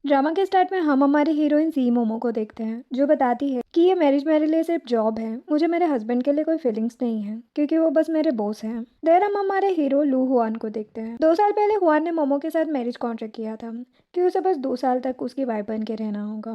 Drama के start में हम हमारी हीरोइन सी मोमो को देखते हैं, जो बताती है कि ये मैरिज मेरे लिए सिर्फ जॉब है। मुझे मेरे हस्बैंड के लिए कोई फीलिंग्स नहीं है, क्योंकि वो बस मेरे बॉस हैं। देर हम हमारे हीरो लू हुआन को देखते हैं। 2 साल पहले हुआन ने मोमो के साथ मैरिज कॉन्ट्रैक्ट किया था कि उसे बस 2 साल तक उसकी वाइफ बन के रहना होगा।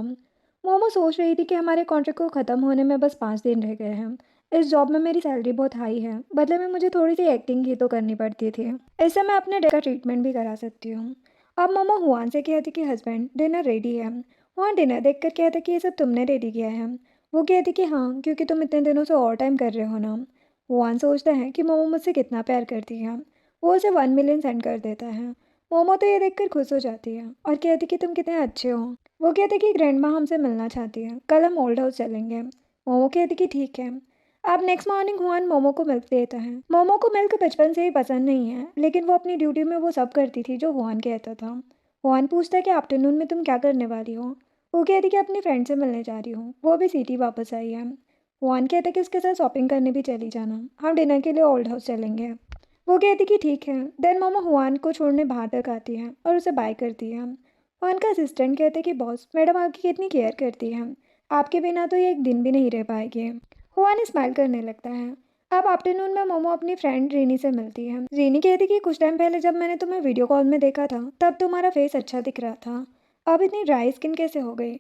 मोमो सोच रही थी कि हमारे कॉन्ट्रैक्ट को ख़त्म होने में बस 5 दिन रह गए हैं। इस जॉब में मेरी सैलरी बहुत हाई है, बदले में मुझे थोड़ी सी एक्टिंग ही तो करनी पड़ती थी। इससे मैं अपने डे का ट्रीटमेंट भी करा सकती हूँ। अब मम्मा हुआन से कहती कि हस्बैंड डिनर रेडी है। हुआन डिनर देखकर कहता कि ये सब तुमने रेडी किया है। वो कहती कि हाँ, क्योंकि तुम इतने दिनों से ओवर टाइम कर रहे हो ना। हुआन सोचता है कि मोमो मुझसे कितना प्यार करती है। वो उसे 1 मिलियन सेंड कर देता है। मोमो तो ये देखकर खुश हो जाती है और कहती कि तुम कितने अच्छे हो। वो कहते कि ग्रैंड माँ हमसे मिलना चाहती है, कल हम ओल्ड हाउस चलेंगे। मोमो कहती कि ठीक है। अब नेक्स्ट मॉर्निंग हुआन मोमो को मिल्क देता है। मोमो को मिल्क बचपन से ही पसंद नहीं है, लेकिन वो अपनी ड्यूटी में वो सब करती थी जो हुआन कहता था। हुआन पूछता है कि आफ्टरनून में तुम क्या करने वाली हो। वो कहती कि अपनी फ्रेंड से मिलने जा रही हूँ, वो भी सिटी वापस आई है। हुआन कहता है कि उसके साथ शॉपिंग करने भी चली जाना, हम डिनर के लिए ओल्ड हाउस चलेंगे। वो कहती कि ठीक है। देन मोमो हुआन को छोड़ने बाहर तक आती है और उसे बाय करती है। हुआन का असिस्टेंट कहता है कि बॉस, मैडम आपकी कितनी केयर करती है, आपके बिना तो ये एक दिन भी नहीं रह पाएगी। हुआन स्माइल करने लगता है। अब आफ्टरनून में मोमो अपनी फ्रेंड रीनी से मिलती है। रीनी कहती कि कुछ टाइम पहले जब मैंने तुम्हें वीडियो कॉल में देखा था, तब तुम्हारा फेस अच्छा दिख रहा था, अब इतनी ड्राई स्किन कैसे हो गई।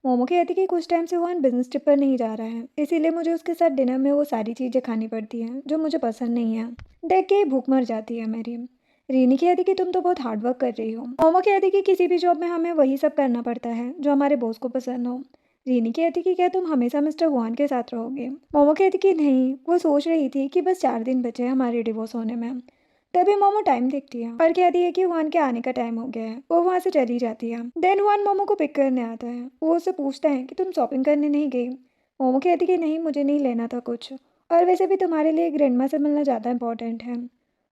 मोमो कहती कि कुछ टाइम से हुआन बिजनेस ट्रिप पर नहीं जा रहा है, इसीलिए मुझे उसके साथ डिनर में वो सारी चीज़ें खानी पड़ती हैं जो मुझे पसंद नहीं है। देख के ही भूख मर जाती है मेरी। रीनी कहती कि तुम तो बहुत हार्ड वर्क कर रही हो। मोमो कहती कि किसी भी जॉब में हमें वही सब करना पड़ता है जो हमारे बॉस को पसंद हो। रीनी कहती कि क्या तुम हमेशा मिस्टर हुआन के साथ रहोगे। मोमो कहती कि नहीं, वो सोच रही थी कि बस 4 दिन बचे हैं हमारे डिवोर्स होने में। तभी मोमो टाइम देखती है और कहती है कि हुआन के आने का टाइम हो गया है। वो वहाँ से चली जाती है। देन हुआन मोमो को पिक करने आता है। वो उससे पूछता है कि तुम शॉपिंग करने नहीं गई। मोमो कहती कि नहीं, मुझे नहीं लेना था कुछ, और वैसे भी तुम्हारे लिए ग्रैंडमा से मिलना ज़्यादा इंपॉर्टेंट है।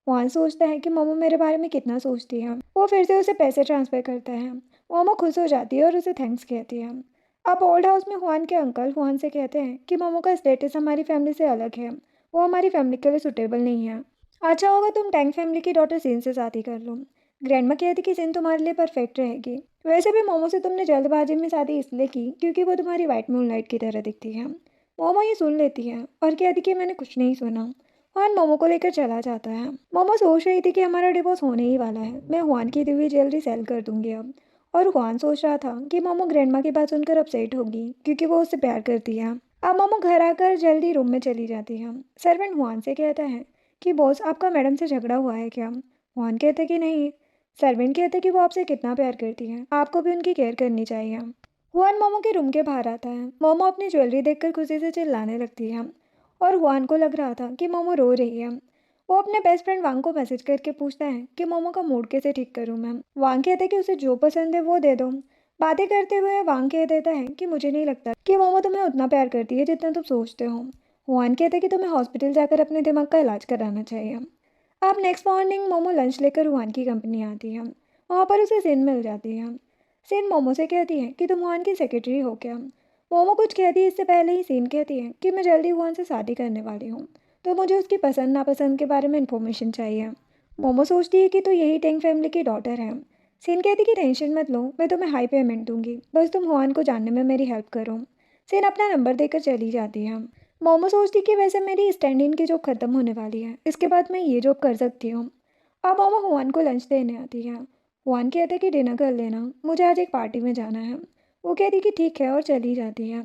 हुआन सोचता है कि मोमो मेरे बारे में कितना सोचती है। वो फिर से उसे पैसे ट्रांसफ़र करता है। मोमो खुश हो जाती है और उसे थैंक्स कहती है। अब ओल्ड हाउस में हुआन के अंकल हुआन से कहते हैं कि मोमो का स्टेटस हमारी फैमिली से अलग है, वो हमारी फैमिली के लिए सुटेबल नहीं है। अच्छा होगा तुम टैंक फैमिली की डॉटर सिन से शादी कर लो। ग्रैंडमा कहती कि सिन तुम्हारे लिए परफेक्ट रहेगी। वैसे भी मोमो से तुमने जल्दबाजी में शादी इसलिए की क्योंकि वो तुम्हारी वाइट मूनलाइट की तरह दिखती है। मोमो ये सुन लेती है और कहती कि मैंने कुछ नहीं सुना। हुआन मोमो को लेकर चला जाता है। मोमो सोच रही थी कि हमारा डिवोर्स होने ही वाला है, मैं हुआन की दी हुई ज्वेलरी सेल कर दूंगी अब। और हुआन सोच रहा था कि मोमो ग्रैंडमा की बात सुनकर अपसेट होगी क्योंकि वो उससे प्यार करती है। अब मोमो घर आकर जल्दी रूम में चली जाती है। सर्वेंट हुआन से कहता है कि बॉस, आपका मैडम से झगड़ा हुआ है क्या। हुआन कहते कि नहीं। सर्वेंट कहते कि वो आपसे कितना प्यार करती है, आपको भी उनकी केयर करनी चाहिए। हुआन मोमो के रूम के बाहर आता है। मोमो अपनी ज्वेलरी देखकर खुशी से चिल्लाने लगती है और हुआन को लग रहा था कि मोमो रो रही है। वो अपने बेस्ट फ्रेंड वांग को मैसेज करके पूछता है कि मोमो का मूड कैसे ठीक करूं मैं। वांग कहता है कि उसे जो पसंद है वो दे दो। बातें करते हुए वांग कह देता है कि मुझे नहीं लगता कि मोमो तुम्हें उतना प्यार करती है जितना तुम सोचते हो। हुआन कहता है कि तुम्हें हॉस्पिटल जाकर अपने दिमाग का इलाज कराना चाहिए। अब नेक्स्ट मॉर्निंग मोमो लंच लेकर हुआन की कंपनी आती है। वहाँ पर उसे सिन मिल जाती है। सिन मोमो से कहती है कि तुम हुआन की सेक्रेटरी हो क्या। मोमो कुछ कहती है इससे पहले ही सिन कहती है कि मैं जल्दी हुआन से शादी करने वाली हूँ, तो मुझे उसकी पसंद नापसंद के बारे में इन्फॉर्मेशन चाहिए। मोमो सोचती है कि तो यही टेंग फैमिली की डॉटर है। सिन कहती कि टेंशन मत लो, मैं तुम्हें हाई पेमेंट दूंगी, बस तुम हुआन को जानने में मेरी हेल्प करो। सिन अपना नंबर देकर चली जाती है। मोमो सोचती कि वैसे मेरी स्टैंड इन की जॉब खत्म होने वाली है, इसके बाद मैं ये जॉब कर सकती हूँ। अब मोमो हुआन को लंच देने आती है। हुआन कहते हैं कि डिनर कर लेना, मुझे आज एक पार्टी में जाना है। वो कहती कि ठीक है और चली जाती है।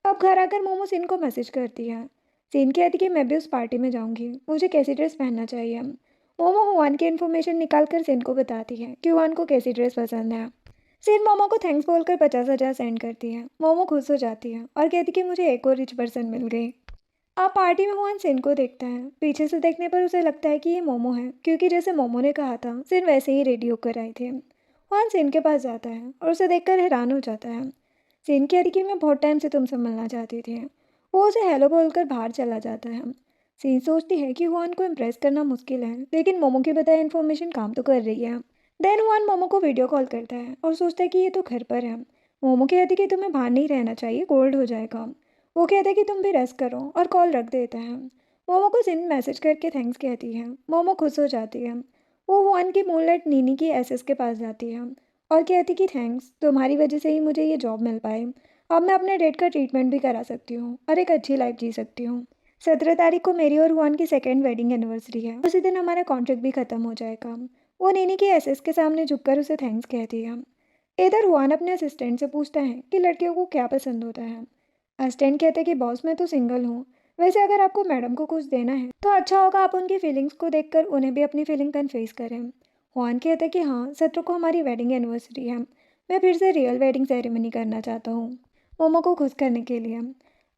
अब घर आकर मोमो सिन को मैसेज करती है। सिन कहती कि मैं भी उस पार्टी में जाऊंगी, मुझे कैसी ड्रेस पहनना चाहिए। मोमो हुआन की इन्फॉर्मेशन निकाल कर सिन को बताती है कि हुआन को कैसी ड्रेस पसंद है। सिन मोमो को थैंक्स बोलकर 50,000 सेंड करती है। मोमो खुश हो जाती है और कहती कि मुझे एक और रिच पर्सन मिल गई। अब पार्टी में हुआन सिन को देखता है। पीछे से देखने पर उसे लगता है कि ये मोमो है, क्योंकि जैसे मोमो ने कहा था सिन वैसे ही रेडी होकर आए थे। हुआन सिन के पास जाता है और उसे देखकर हैरान हो जाता है। सिन कहती कि मैं बहुत टाइम से तुमसे मिलना चाहती थी। वो उसे हेलो बोलकर बाहर चला जाता है। सिन सोचती है कि हुआन को इम्प्रेस करना मुश्किल है, लेकिन मोमो की बताई इन्फॉर्मेशन काम तो कर रही है। देन हुआन मोमो को वीडियो कॉल करता है और सोचता है कि ये तो घर पर है। मोमो कहती कि तुम्हें बाहर नहीं रहना चाहिए, कोल्ड हो जाएगा। वो कहता है कि तुम भी रेस्ट करो और कॉल रख देता है। मोमो को सिन मैसेज करके थैंक्स कहती है। मोमो खुश हो जाती है। वो हुआन की मूनलाइट नीनी की एसएस के पास जाती है और कहती कि थैंक्स, तुम्हारी वजह से ही मुझे ये जॉब मिल पाए। अब मैं अपने डेड का ट्रीटमेंट भी करा सकती हूँ और एक अच्छी लाइफ जी सकती हूँ। 17 तारीख को मेरी और हुआन की सेकेंड वेडिंग एनिवर्सरी है। उसी दिन हमारा कॉन्ट्रैक्ट भी खत्म हो जाएगा। वो नीनी की एसएस के सामने झुककर उसे थैंक्स कहती है। इधर हुआन अपने असिस्टेंट से पूछता है कि लड़कियों को क्या पसंद होता है। असिस्टेंट कहते हैं कि बॉस मैं तो सिंगल हूँ, वैसे अगर आपको मैडम को कुछ देना है तो अच्छा होगा आप उनकी फीलिंग्स को देखकर उन्हें भी अपनी फीलिंग कन्फेस करें। हुआन कहते हैं कि हाँ, 17 को हमारी वेडिंग एनिवर्सरी है, मैं फिर से रियल वेडिंग सेरेमनी करना चाहता हूँ, मोमो को खुश करने के लिए।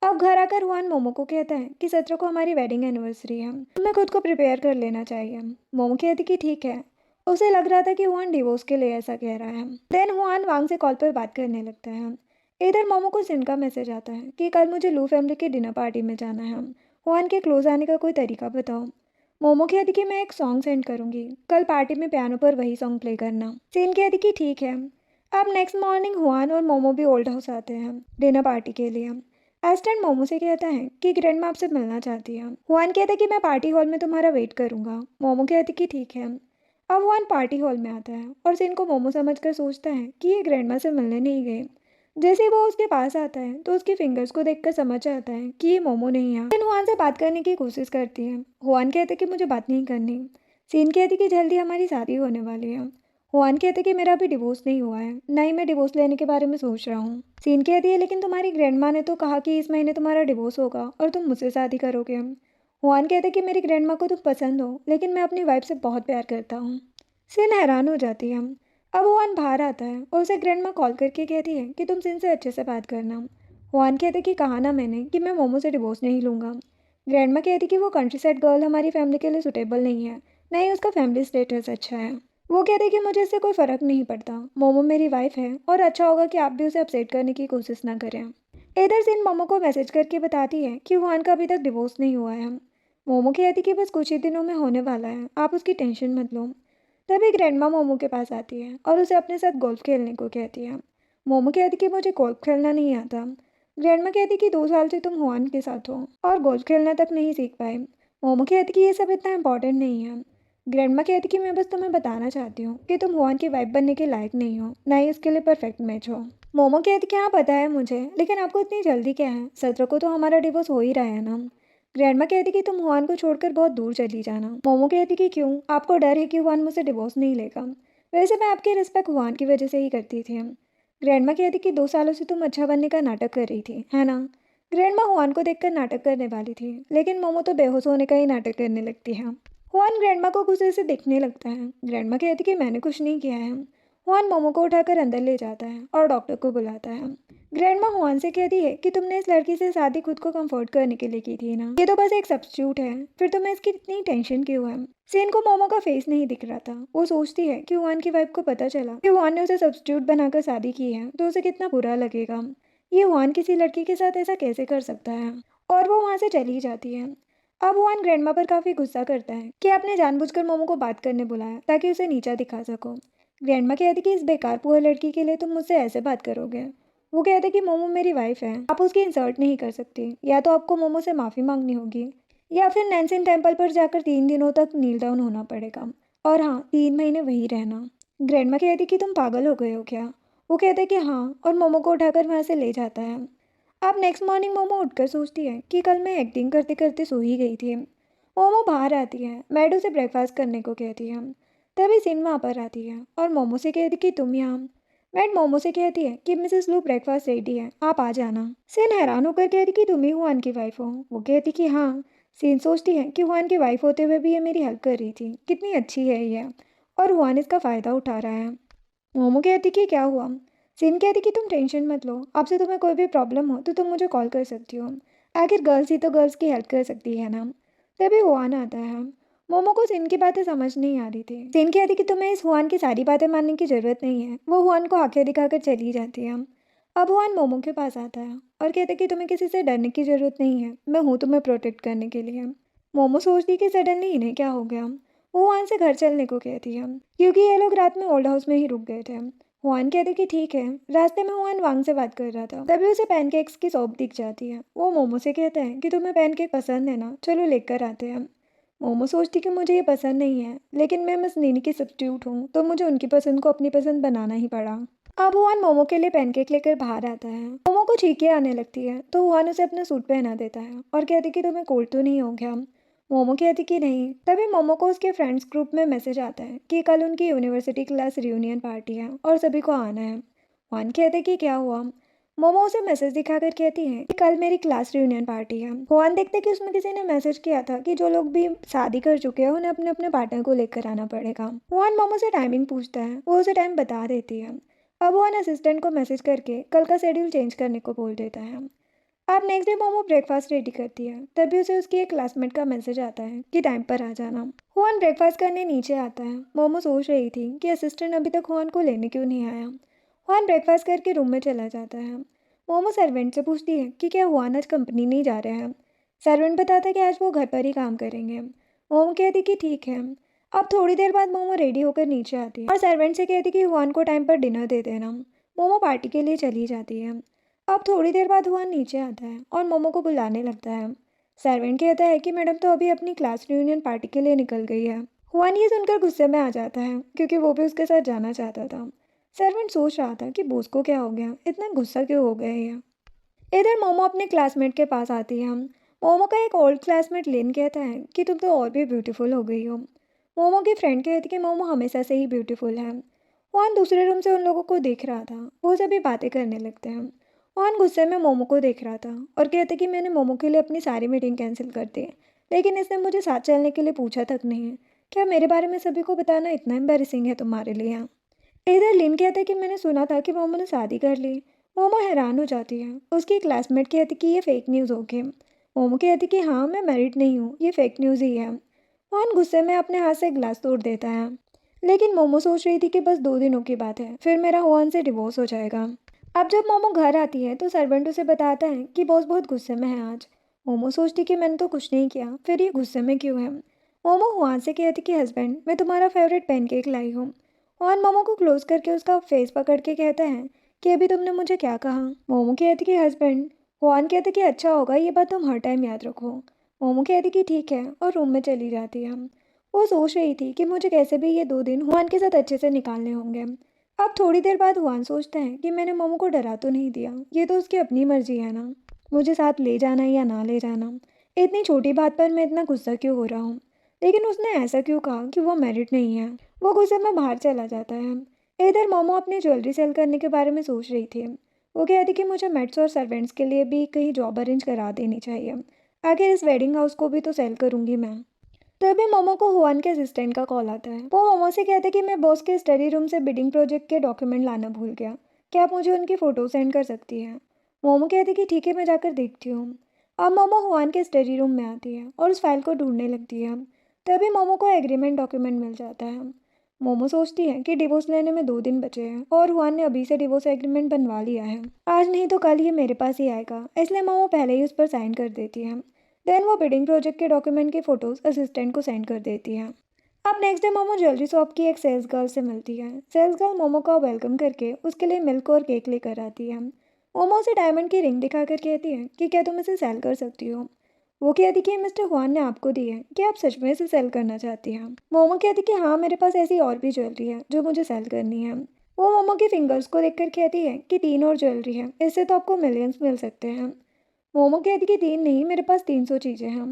अब घर आकर हुआन मोमो को कहता है कि 17 को हमारी वेडिंग एनिवर्सरी है, तुम्हें खुद को प्रिपेयर कर लेना चाहिए। मोमो कहती कि ठीक है। उसे लग रहा था कि हुआन डिवोर्स के लिए ऐसा कह रहा है। देन हुआन वांग से कॉल पर बात करने लगता है। इधर मोमो को सिन का मैसेज आता है कि कल मुझे लू फैमिली के डिनर पार्टी में जाना है, हुआन के क्लोज आने का कोई तरीका बताओ। मोमो कहती कि मैं एक सॉन्ग सेंड करूंगी, कल पार्टी में पियानो पर वही सॉन्ग प्ले करना। सिन कहती कि ठीक है। अब नेक्स्ट मॉर्निंग हुआन और मोमो भी ओल्ड हाउस आते हैं डिनर पार्टी के लिए। एस्टेंट मोमो से कहता है कि ग्रैंडमा आपसे मिलना चाहती है। हुआन कहता है कि मैं पार्टी हॉल में तुम्हारा वेट करूंगा। मोमो कहती कि ठीक है। अब हुआन पार्टी हॉल में आता है और सिन को मोमो समझकर सोचता है कि ये ग्रैंडमा से मिलने नहीं गए। जैसे ही वो उसके पास आता है तो उसकी फिंगर्स को देखकर समझ आता है कि ये मोमो नहीं है। सिन हुआन से बात करने की कोशिश करती है। हुआन कहते कि मुझे बात नहीं करनी। सीन कहती कि जल्दी हमारी शादी होने वाली है। हुआन कहते कि मेरा अभी डिवोर्स नहीं हुआ है, ना ही मैं डिवोर्स लेने के बारे में सोच रहा हूँ। सीन कहती है लेकिन तुम्हारी ग्रैंडमा ने तो कहा कि इस महीने तुम्हारा डिवोर्स होगा और तुम मुझसे शादी करोगे। हुआन कहते कि मेरी ग्रैंडमा को तुम पसंद हो, लेकिन मैं अपनी वाइफ से बहुत प्यार करता हूँ। सिन हैरान हो जाती है। अब हुआन बाहर आता है और उसे ग्रैंडमा कॉल करके कहती है कि तुम सिन से अच्छे से बात करना। हुआन कहते कि कहा ना मैंने कि मैं मोमो से डिवोर्स नहीं लूँगा। ग्रैंडमा कहती कि वो कंट्री साइड गर्ल हमारी फैमिली के लिए सुटेबल नहीं है, ना ही उसका फैमिली स्टेटस अच्छा है। वो कहते कि मुझे इससे कोई फ़र्क नहीं पड़ता, मोमो मेरी वाइफ है और अच्छा होगा कि आप भी उसे अपसेट करने की कोशिश ना करें। इधर सिन मोमो को मैसेज करके बताती है कि हुआन का अभी तक डिवोर्स नहीं हुआ है। मोमो कहती कि बस कुछ ही दिनों में होने वाला है, आप उसकी टेंशन मत लो। तभी ग्रैंडमा मोमो के पास आती है और उसे अपने साथ गोल्फ खेलने को कहती है। मोमो कहती कि मुझे गोल्फ खेलना नहीं आता। ग्रैंडमा कहती कि 2 साल से तुम हुआन के साथ हो और गोल्फ खेलना तक नहीं सीख पाए। मोमो कहती कि ये सब इतना इम्पोर्टेंट नहीं है। ग्रैंडमा कहती कि मैं बस तुम्हें बताना चाहती हूँ कि तुम हुआन की वाइफ बनने के लायक नहीं हो, ना ही उसके लिए परफेक्ट मैच हो। मोमो कहती कि हाँ पता है मुझे, लेकिन आपको इतनी जल्दी क्या है, 17 को तो हमारा डिवोर्स हो ही रहा है ना। ग्रैंडमा कहती कि तुम हुआन को छोड़कर बहुत दूर चली जाना। मोमो कहती कि क्यों, आपको डर है कि हुआन मुझसे डिवोर्स नहीं लेगा। वैसे मैं आपकी रिस्पेक्ट हुआन की वजह से ही करती थी। ग्रैंडमा कहती कि 2 सालों से तुम अच्छा बनने का नाटक कर रही थी, है ना। ग्रैंडमा हुआन को देखकर नाटक करने वाली थी, लेकिन मोमो तो बेहोश होने का ही नाटक करने लगती है। हुआन ग्रैंडमा को गुस्से से देखने लगता है। ग्रैंडमा कहती कि मैंने कुछ नहीं किया है। हुआन मोमो को उठाकर अंदर ले जाता है और डॉक्टर को बुलाता है। ग्रैंडमा हुआन से कहती है कि तुमने इस लड़की से शादी खुद को कंफर्ट करने के लिए की थी ना, ये तो बस एक सब्स्टिट्यूट है, फिर तुम्हें इसकी इतनी टेंशन क्यों है। सेन को मोमो का फेस नहीं दिख रहा था। वो सोचती है कि हुआन की वाइफ को पता चला कि हुआन ने उसे सब्स्टिट्यूट बनाकर शादी की है तो उसे कितना बुरा लगेगा। ये हुआन किसी लड़की के साथ ऐसा कैसे कर सकता है। और वो वहाँ से चली जाती है। अब हुआन ग्रैंडमा पर काफ़ी गुस्सा करता है कि आपने जानबूझकर मोमो को बात करने बुलाया ताकि उसे नीचा दिखा सको। ग्रैंडमा कहती कि इस बेकार पुअर लड़की के लिए तुम मुझसे ऐसे बात करोगे। वो कहते कि मोमो मेरी वाइफ है, आप उसकी इंसल्ट नहीं कर सकती, या तो आपको मोमो से माफ़ी मांगनी होगी या फिर नैन्सिन टेम्पल पर जाकर 3 दिनों तक नील डाउन होना पड़ेगा, और हाँ 3 महीने वहीं रहना। ग्रैंडमा कहती कि तुम पागल हो गए हो क्या। वो कहते कि हाँ, और मोमो को उठाकर वहाँ से ले जाता है। अब नेक्स्ट मॉर्निंग मोमो उठकर सोचती है कि कल मैं एक्टिंग करते करते सो ही गई थी। मोमो बाहर आती है, मैड उसे ब्रेकफास्ट करने को कहती है। तभी सिन वहाँ पर आती है और मोमो से कहती कि तुम यहाँ। मैड मोमो से कहती है कि मिसेस लू ब्रेकफास्ट रेडी है, आप आ जाना। सिन हैरान होकर कहती कि तुम ही हुआन की वाइफ हो। वो कहती कि हाँ। सिन सोचती है कि हुआन की वाइफ होते हुए भी ये मेरी हेल्प कर रही थी, कितनी अच्छी है ये, और हुआन इसका फ़ायदा उठा रहा है। मोमो कहती कि क्या हुआ। सिन कहती कि तुम टेंशन मत लो, अब से तुम्हें कोई भी प्रॉब्लम हो तो तुम मुझे कॉल कर सकती हो, आखिर गर्ल्स ही तो गर्ल्स की हेल्प कर सकती है ना। तभी हुआन आता है। मोमो को सिन की बातें समझ नहीं आ रही थी। सिन कहती कि तुम्हें इस हुआन की सारी बातें मानने की ज़रूरत नहीं है। वो हुआन को आंखें दिखाकर चली जाती है। अब हुआन मोमो के पास आता है और कहते कि तुम्हें किसी से डरने की ज़रूरत नहीं है, मैं हूँ तुम्हें प्रोटेक्ट करने के लिए। मोमो सोचती कि सडनली इन्हें क्या हो गया। वो हुआन से घर चलने को कहती है क्योंकि ये लोग रात में ओल्ड हाउस में ही रुक गए थे। हुआन कहते कि ठीक है। रास्ते में हुआन वांग से बात कर रहा था, तभी उसे पैनकेक्स की शॉप दिख जाती है। वो मोमो से कहता है कि तुम्हें पैनकेक पसंद है ना, चलो लेकर आते हैं। मोमो सोचती कि मुझे ये पसंद नहीं है, लेकिन मैं मिस नीनी की सब्स्टिट्यूट हूँ, तो मुझे उनकी पसंद को अपनी पसंद बनाना ही पड़ा। अब हुआन मोमो के लिए पैनकेक लेकर बाहर आता है। मोमो को छींकें आने लगती है, तो हुआन उसे अपना सूट पहना देता है और कहती कि तुम्हें कोल्ड तो नहीं हो गया। मोमो कहती कि नहीं। तभी मोमो को उसके फ्रेंड्स ग्रुप में मैसेज आता है कि कल उनकी यूनिवर्सिटी क्लास रियूनियन पार्टी है और सभी को आना है। हुआन कहते कि क्या हुआ। मोमो उसे मैसेज दिखाकर कहती है कि कल मेरी क्लास रियूनियन पार्टी है। हुआन देखते कि उसमें किसी ने मैसेज किया था कि जो लोग भी शादी कर चुके हैं उन्हें अपने अपने पार्टनर को लेकर आना पड़ेगा। हुआन मोमो से टाइमिंग पूछता है, वो उसे टाइम बता देती है। अब हुआन असिस्टेंट को मैसेज करके कल का शेड्यूल चेंज करने को बोल देता है। अब next day momo breakfast ready करती है, तभी उसे उसकी एक क्लासमेट का मैसेज आता है कि टाइम पर आ जाना। हुआन ब्रेकफास्ट करने नीचे आता है। मोमो सोच रही थी कि असिस्टेंट अभी तक हुआन को लेने क्यों नहीं आया। हुआन ब्रेकफास्ट करके रूम में चला जाता है। मोमो सर्वेंट से पूछती है कि क्या हुआन आज कंपनी नहीं जा रहे हैं। सर्वेंट बताता है कि आज वो घर पर ही काम करेंगे। मोमो कहती कि ठीक है। अब थोड़ी देर बाद मोमो रेडी होकर नीचे आती है और सर्वेंट से कहती कि हुआन को टाइम पर डिनर दे देना। मोमो पार्टी के लिए चली जाती है। अब थोड़ी देर बाद हुआन नीचे आता है और मोमो को बुलाने लगता है। सर्वेंट कहता है कि मैडम तो अभी अपनी क्लास रियूनियन पार्टी के लिए निकल गई है। हुआन ये सुनकर गुस्से में आ जाता है क्योंकि वो भी उसके साथ जाना चाहता था। सर्वेंट सोच रहा था कि बॉस को क्या हो गया, इतना गुस्सा क्यों हो गया ये। इधर मोमो अपने क्लासमेट के पास आती है। मोमो का एक ओल्ड क्लासमेट लिन कहता है कि तुम तो और भी ब्यूटीफुल हो गई हो। मोमो की फ्रेंड कहती है कि मोमो हमेशा से ही ब्यूटीफुल है। हुआन दूसरे रूम से उन लोगों को देख रहा था। वो सभी बातें करने लगते हैं। हुआन गुस्से में मोमो को देख रहा था और कहते कि मैंने मोमो के लिए अपनी सारी मीटिंग कैंसिल कर दी, लेकिन इसने मुझे साथ चलने के लिए पूछा तक नहीं। क्या मेरे बारे में सभी को बताना इतना एम्बैरेसिंग है तुम्हारे लिए? इधर लिन कहता है कि मैंने सुना था कि मोमो ने शादी कर ली। मोमो हैरान हो जाती है। उसकी क्लासमेट कहती कि ये फेक न्यूज़ होगी। मोमो कहती कि हाँ मैं मैरिड नहीं हूँ, ये फेक न्यूज़ ही है। मोहन गुस्से में अपने हाथ से ग्लास तोड़ देता है। लेकिन मोमो सोच रही थी कि बस 2 दिनों की बात है, फिर मेरा हुआन से डिवोर्स हो जाएगा। अब जब मोमो घर आती है तो सर्वेंट उसे बताता है कि बॉस बहुत गुस्से में है आज। मोमो सोचती कि मैंने तो कुछ नहीं किया, फिर ये गुस्से में क्यों है। मोमो हुआन से कहती कि हस्बैंड मैं तुम्हारा फेवरेट पैनकेक लाई हूँ। हुआन मोमो को क्लोज करके उसका फेस पकड़ के कहता है कि अभी तुमने मुझे क्या कहा। मोमो कहती कि हस्बैंड। हुआन कहते कि अच्छा होगा, ये बात तुम हर टाइम याद रखो। मोमो कहती कि ठीक है और रूम में चली जाती है। वो सोच रही थी कि मुझे कैसे भी ये 2 दिन हुआन के साथ अच्छे से निकालने होंगे। अब थोड़ी देर बाद हुआन सोचता है कि मैंने मोमो को डरा तो नहीं दिया, ये तो उसकी अपनी मर्जी है ना, मुझे साथ ले जाना या ना ले जाना। इतनी छोटी बात पर मैं इतना गुस्सा क्यों हो रहा हूँ। लेकिन उसने ऐसा क्यों कहा कि वो मैरिड नहीं है। वो गुस्से में बाहर चला जाता है। इधर मोमो अपनी ज्वेलरी सेल करने के बारे में सोच रही थी। वो कहती कि मुझे मेट्स और सर्वेंट्स के लिए भी कहीं जॉब अरेंज करा देनी चाहिए। आखिर इस वेडिंग हाउस को भी तो सेल करूँगी मैं। तभी मोमो को हुआन के असिस्टेंट का कॉल आता है। वो मोमो से कहते कि मैं बॉस के स्टडी रूम से बिडिंग प्रोजेक्ट के डॉक्यूमेंट लाना भूल गया, क्या आप मुझे उनकी फ़ोटो सेंड कर सकती हैं। मोमो कहती कि ठीक है मैं जाकर देखती हूँ। अब मोमो हुआन के स्टडी रूम में आती है और उस फाइल को ढूंढने लगती है। तभी मोमो को एग्रीमेंट डॉक्यूमेंट मिल जाता है। मोमो सोचती है कि डिवोर्स लेने में 2 दिन बचे हैं और हुआन ने अभी से डिवोर्स एग्रीमेंट बनवा लिया है। आज नहीं तो कल ये मेरे पास ही आएगा, इसलिए मोमो पहले ही उस पर साइन कर देती है। देन वो बिडिंग प्रोजेक्ट के डॉक्यूमेंट की फ़ोटोज़ असिस्टेंट को सेंड कर देती है। अब next day momo jewellery shop की एक सेल्स गर्ल से मिलती है। सेल्स गर्ल मोमो का वेलकम करके उसके लिए मिल्क और केक लेकर आती है। मोमो उसे डायमंड की रिंग दिखाकर कहती है कि क्या तुम इसे सेल कर सकती हो। वो कहती कि मिस्टर हुआन ने आपको दी है, क्या आप सच में इसे सेल करना चाहती हैं। मोमो कहती कि हाँ मेरे पास ऐसी और भी ज्वेलरी है जो मुझे सेल करनी है। वो मोमो की फिंगर्स को देखकर कहती है कि 3 और ज्वेलरी है, इससे तो आपको मिलियंस मिल सकते हैं। मोमो कहती कि 3 नहीं, मेरे पास 300 चीज़ें हैं।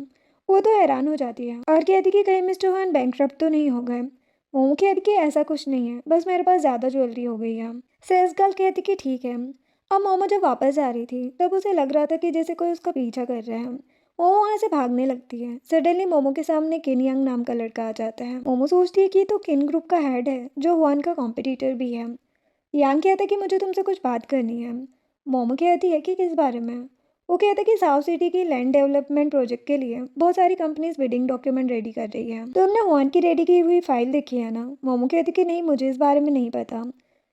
वो तो हैरान हो जाती है और कहती कि कहीं मिस्टर हान बैंकक्रप्ट तो नहीं हो गए। मोमो कहती कि ऐसा कुछ नहीं है, बस मेरे पास ज़्यादा ज्वेलरी हो गई है। सेल्स गर्ल कहती कि ठीक है। अब मोमो जब वापस जा रही थी तब उसे लग रहा था कि जैसे कोई उसका पीछा कर रहा है। मोमो वहाँ से भागने लगती है। सडनली मोमो के सामने किन यंग नाम का लड़का आ जाता है। मोमो सोचती है कि ये तो किन ग्रुप का हेड है जो हुआन का कॉम्पिटिटर भी है। यांग कहता है कि मुझे तुमसे कुछ बात करनी है। मोमो कहती है कि किस बारे में। वो कहता है कि साउथ सिटी की लैंड डेवलपमेंट प्रोजेक्ट के लिए बहुत सारी कंपनीज बिडिंग डॉक्यूमेंट रेडी कर रही है। तो हमने हुआन की रेडी की हुई फाइल देखी है ना। मोमो कहती कि नहीं, मुझे इस बारे में नहीं पता।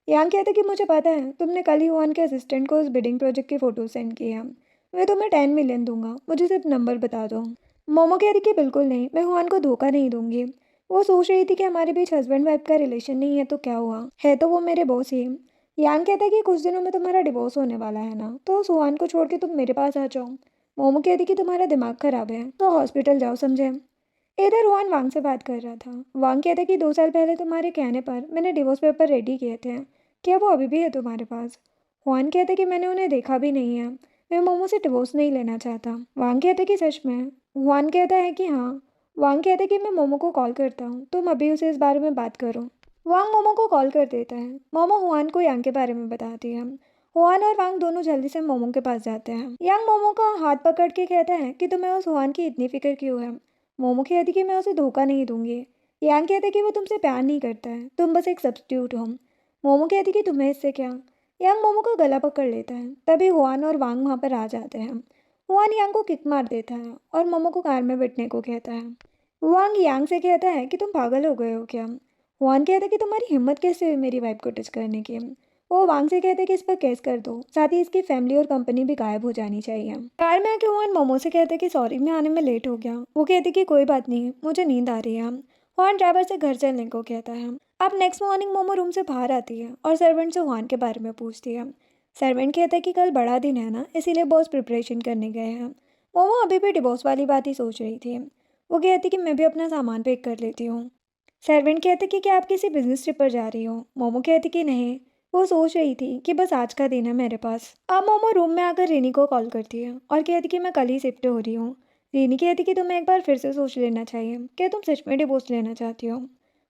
यांग कहता कि मुझे पता है, तुमने कल ही हुआन के असिस्टेंट को उस बिडिंग प्रोजेक्ट की फ़ोटो सेंड की है। मैं तुम्हें 10 मिलियन दूंगा, मुझे सिर्फ नंबर बता दो। मोमो कहती कि बिल्कुल नहीं, मैं हुआन को धोखा नहीं दूंगी। वो सोच रही थी कि हमारे बीच हस्बैंड वाइफ का रिलेशन नहीं है तो क्या हुआ, है तो वो मेरे बॉस ही। यांग कहता है कि कुछ दिनों में तुम्हारा डिवोर्स होने वाला है ना, तो सुहान को छोड़ के तुम मेरे पास आ जाओ। मोमो कहती कि तुम्हारा दिमाग खराब है तो हॉस्पिटल जाओ, समझे। इधर हुआन वांग से बात कर रहा था। वांग कहता कि 2 साल पहले तुम्हारे कहने पर मैंने डिवोर्स पेपर रेडी किए थे। क्या वो अभी भी है तुम्हारे पास? हुआन कहता कि मैंने उन्हें देखा भी नहीं है। मैं मोमो से डिवोर्स नहीं लेना चाहता। वांग कहता कि सच में? हुआन कहता है कि हाँ। वांग कहता कि मैं मोमो को कॉल करता हूँ, तुम अभी उसे इस बारे में बात करो। वांग मोमो को कॉल कर देता है। मोमो हुआन को यांग के बारे में बताती है। हुआन और वांग दोनों जल्दी से मोमो के पास जाते हैं। यांग मोमो का हाथ पकड़ के कहता है कि तुम्हें उस हुआन की इतनी फिक्र क्यों है? मोमो कहती कि मैं उसे धोखा नहीं दूंगी। यांग कहते कि वो तुमसे प्यार नहीं करता है, तुम बस एक सब्स्टिट्यूट हो। मोमो कहती कि तुम्हें इससे क्या? यांग मोमो का गला पकड़ लेता है। तभी हुआन और वांग वहाँ पर आ जाते हैं। हुआन यांग को किक मार देता है और मोमो को कार में बैठने को कहता है। वांग यांग से कहता है कि तुम पागल हो गए हो क्या? हुआन कहता है कि तुम्हारी हिम्मत कैसे हुई मेरी वाइफ को टच करने की? वो वांग से कहते हैं कि इस पर केस कर दो, साथ ही इसकी फैमिली और कंपनी भी गायब हो जानी चाहिए। कार में आके हुआन मोमो से कहते हैं कि सॉरी मैं आने में लेट हो गया। वो कहती कि कोई बात नहीं, मुझे नींद आ रही है। हुआन ड्राइवर से घर चलने को कहता है। अब नेक्स्ट मॉर्निंग मोमो रूम से बाहर आती है और सर्वेंट से हुआन के बारे में पूछती है। सर्वेंट कहता है कि कल बड़ा दिन है ना, इसीलिए बॉस प्रिपरेशन करने गए हैं। मोमो अभी भी डिवोर्स वाली बात ही सोच रही थी। वो कहती कि मैं भी अपना सामान पैक कर लेती हूँ। सर्वेंट कहते कि क्या आप किसी बिजनेस ट्रिप पर जा रही हो? मोमो कहती कि नहीं, वो सोच रही थी कि बस आज का दिन है मेरे पास। अब मोमो रूम में आकर रेनी को कॉल करती है और कहती कि मैं कल ही शिफ्ट हो रही हूँ। रेनी कहती कि तुम्हें एक बार फिर से सोच लेना चाहिए, क्या तुम सच में डिवोर्स लेना चाहती हो?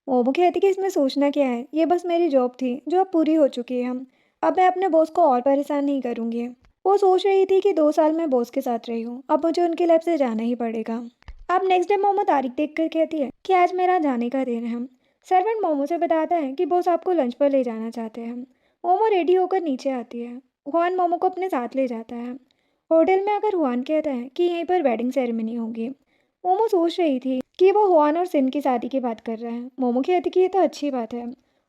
मोमो कहती कि इसमें सोचना क्या है, ये बस मेरी जॉब थी जो अब पूरी हो चुकी है। अब मैं अपने बॉस को और परेशान नहीं करूँगी। वो सोच रही थी कि 2 साल मैं बॉस के साथ रही हूँ, अब मुझे उनकी लाइफ से जाना ही पड़ेगा। अब नेक्स्ट डे मोमो तारीख देख कर कहती है कि आज मेरा जाने का दिन है। सर्वेंट मोमो से बताता है कि बॉस आपको लंच पर ले जाना चाहते हैं। मोमो रेडी होकर नीचे आती है। हुआन मोमो को अपने साथ ले जाता है। होटल में आकर हुआन कहता है कि यहीं पर वेडिंग सेरेमनी होगी। मोमो सोच रही थी कि वो हुआन और सिन की शादी की बात कर रहा है। मोमो कहती कि ये तो अच्छी बात है।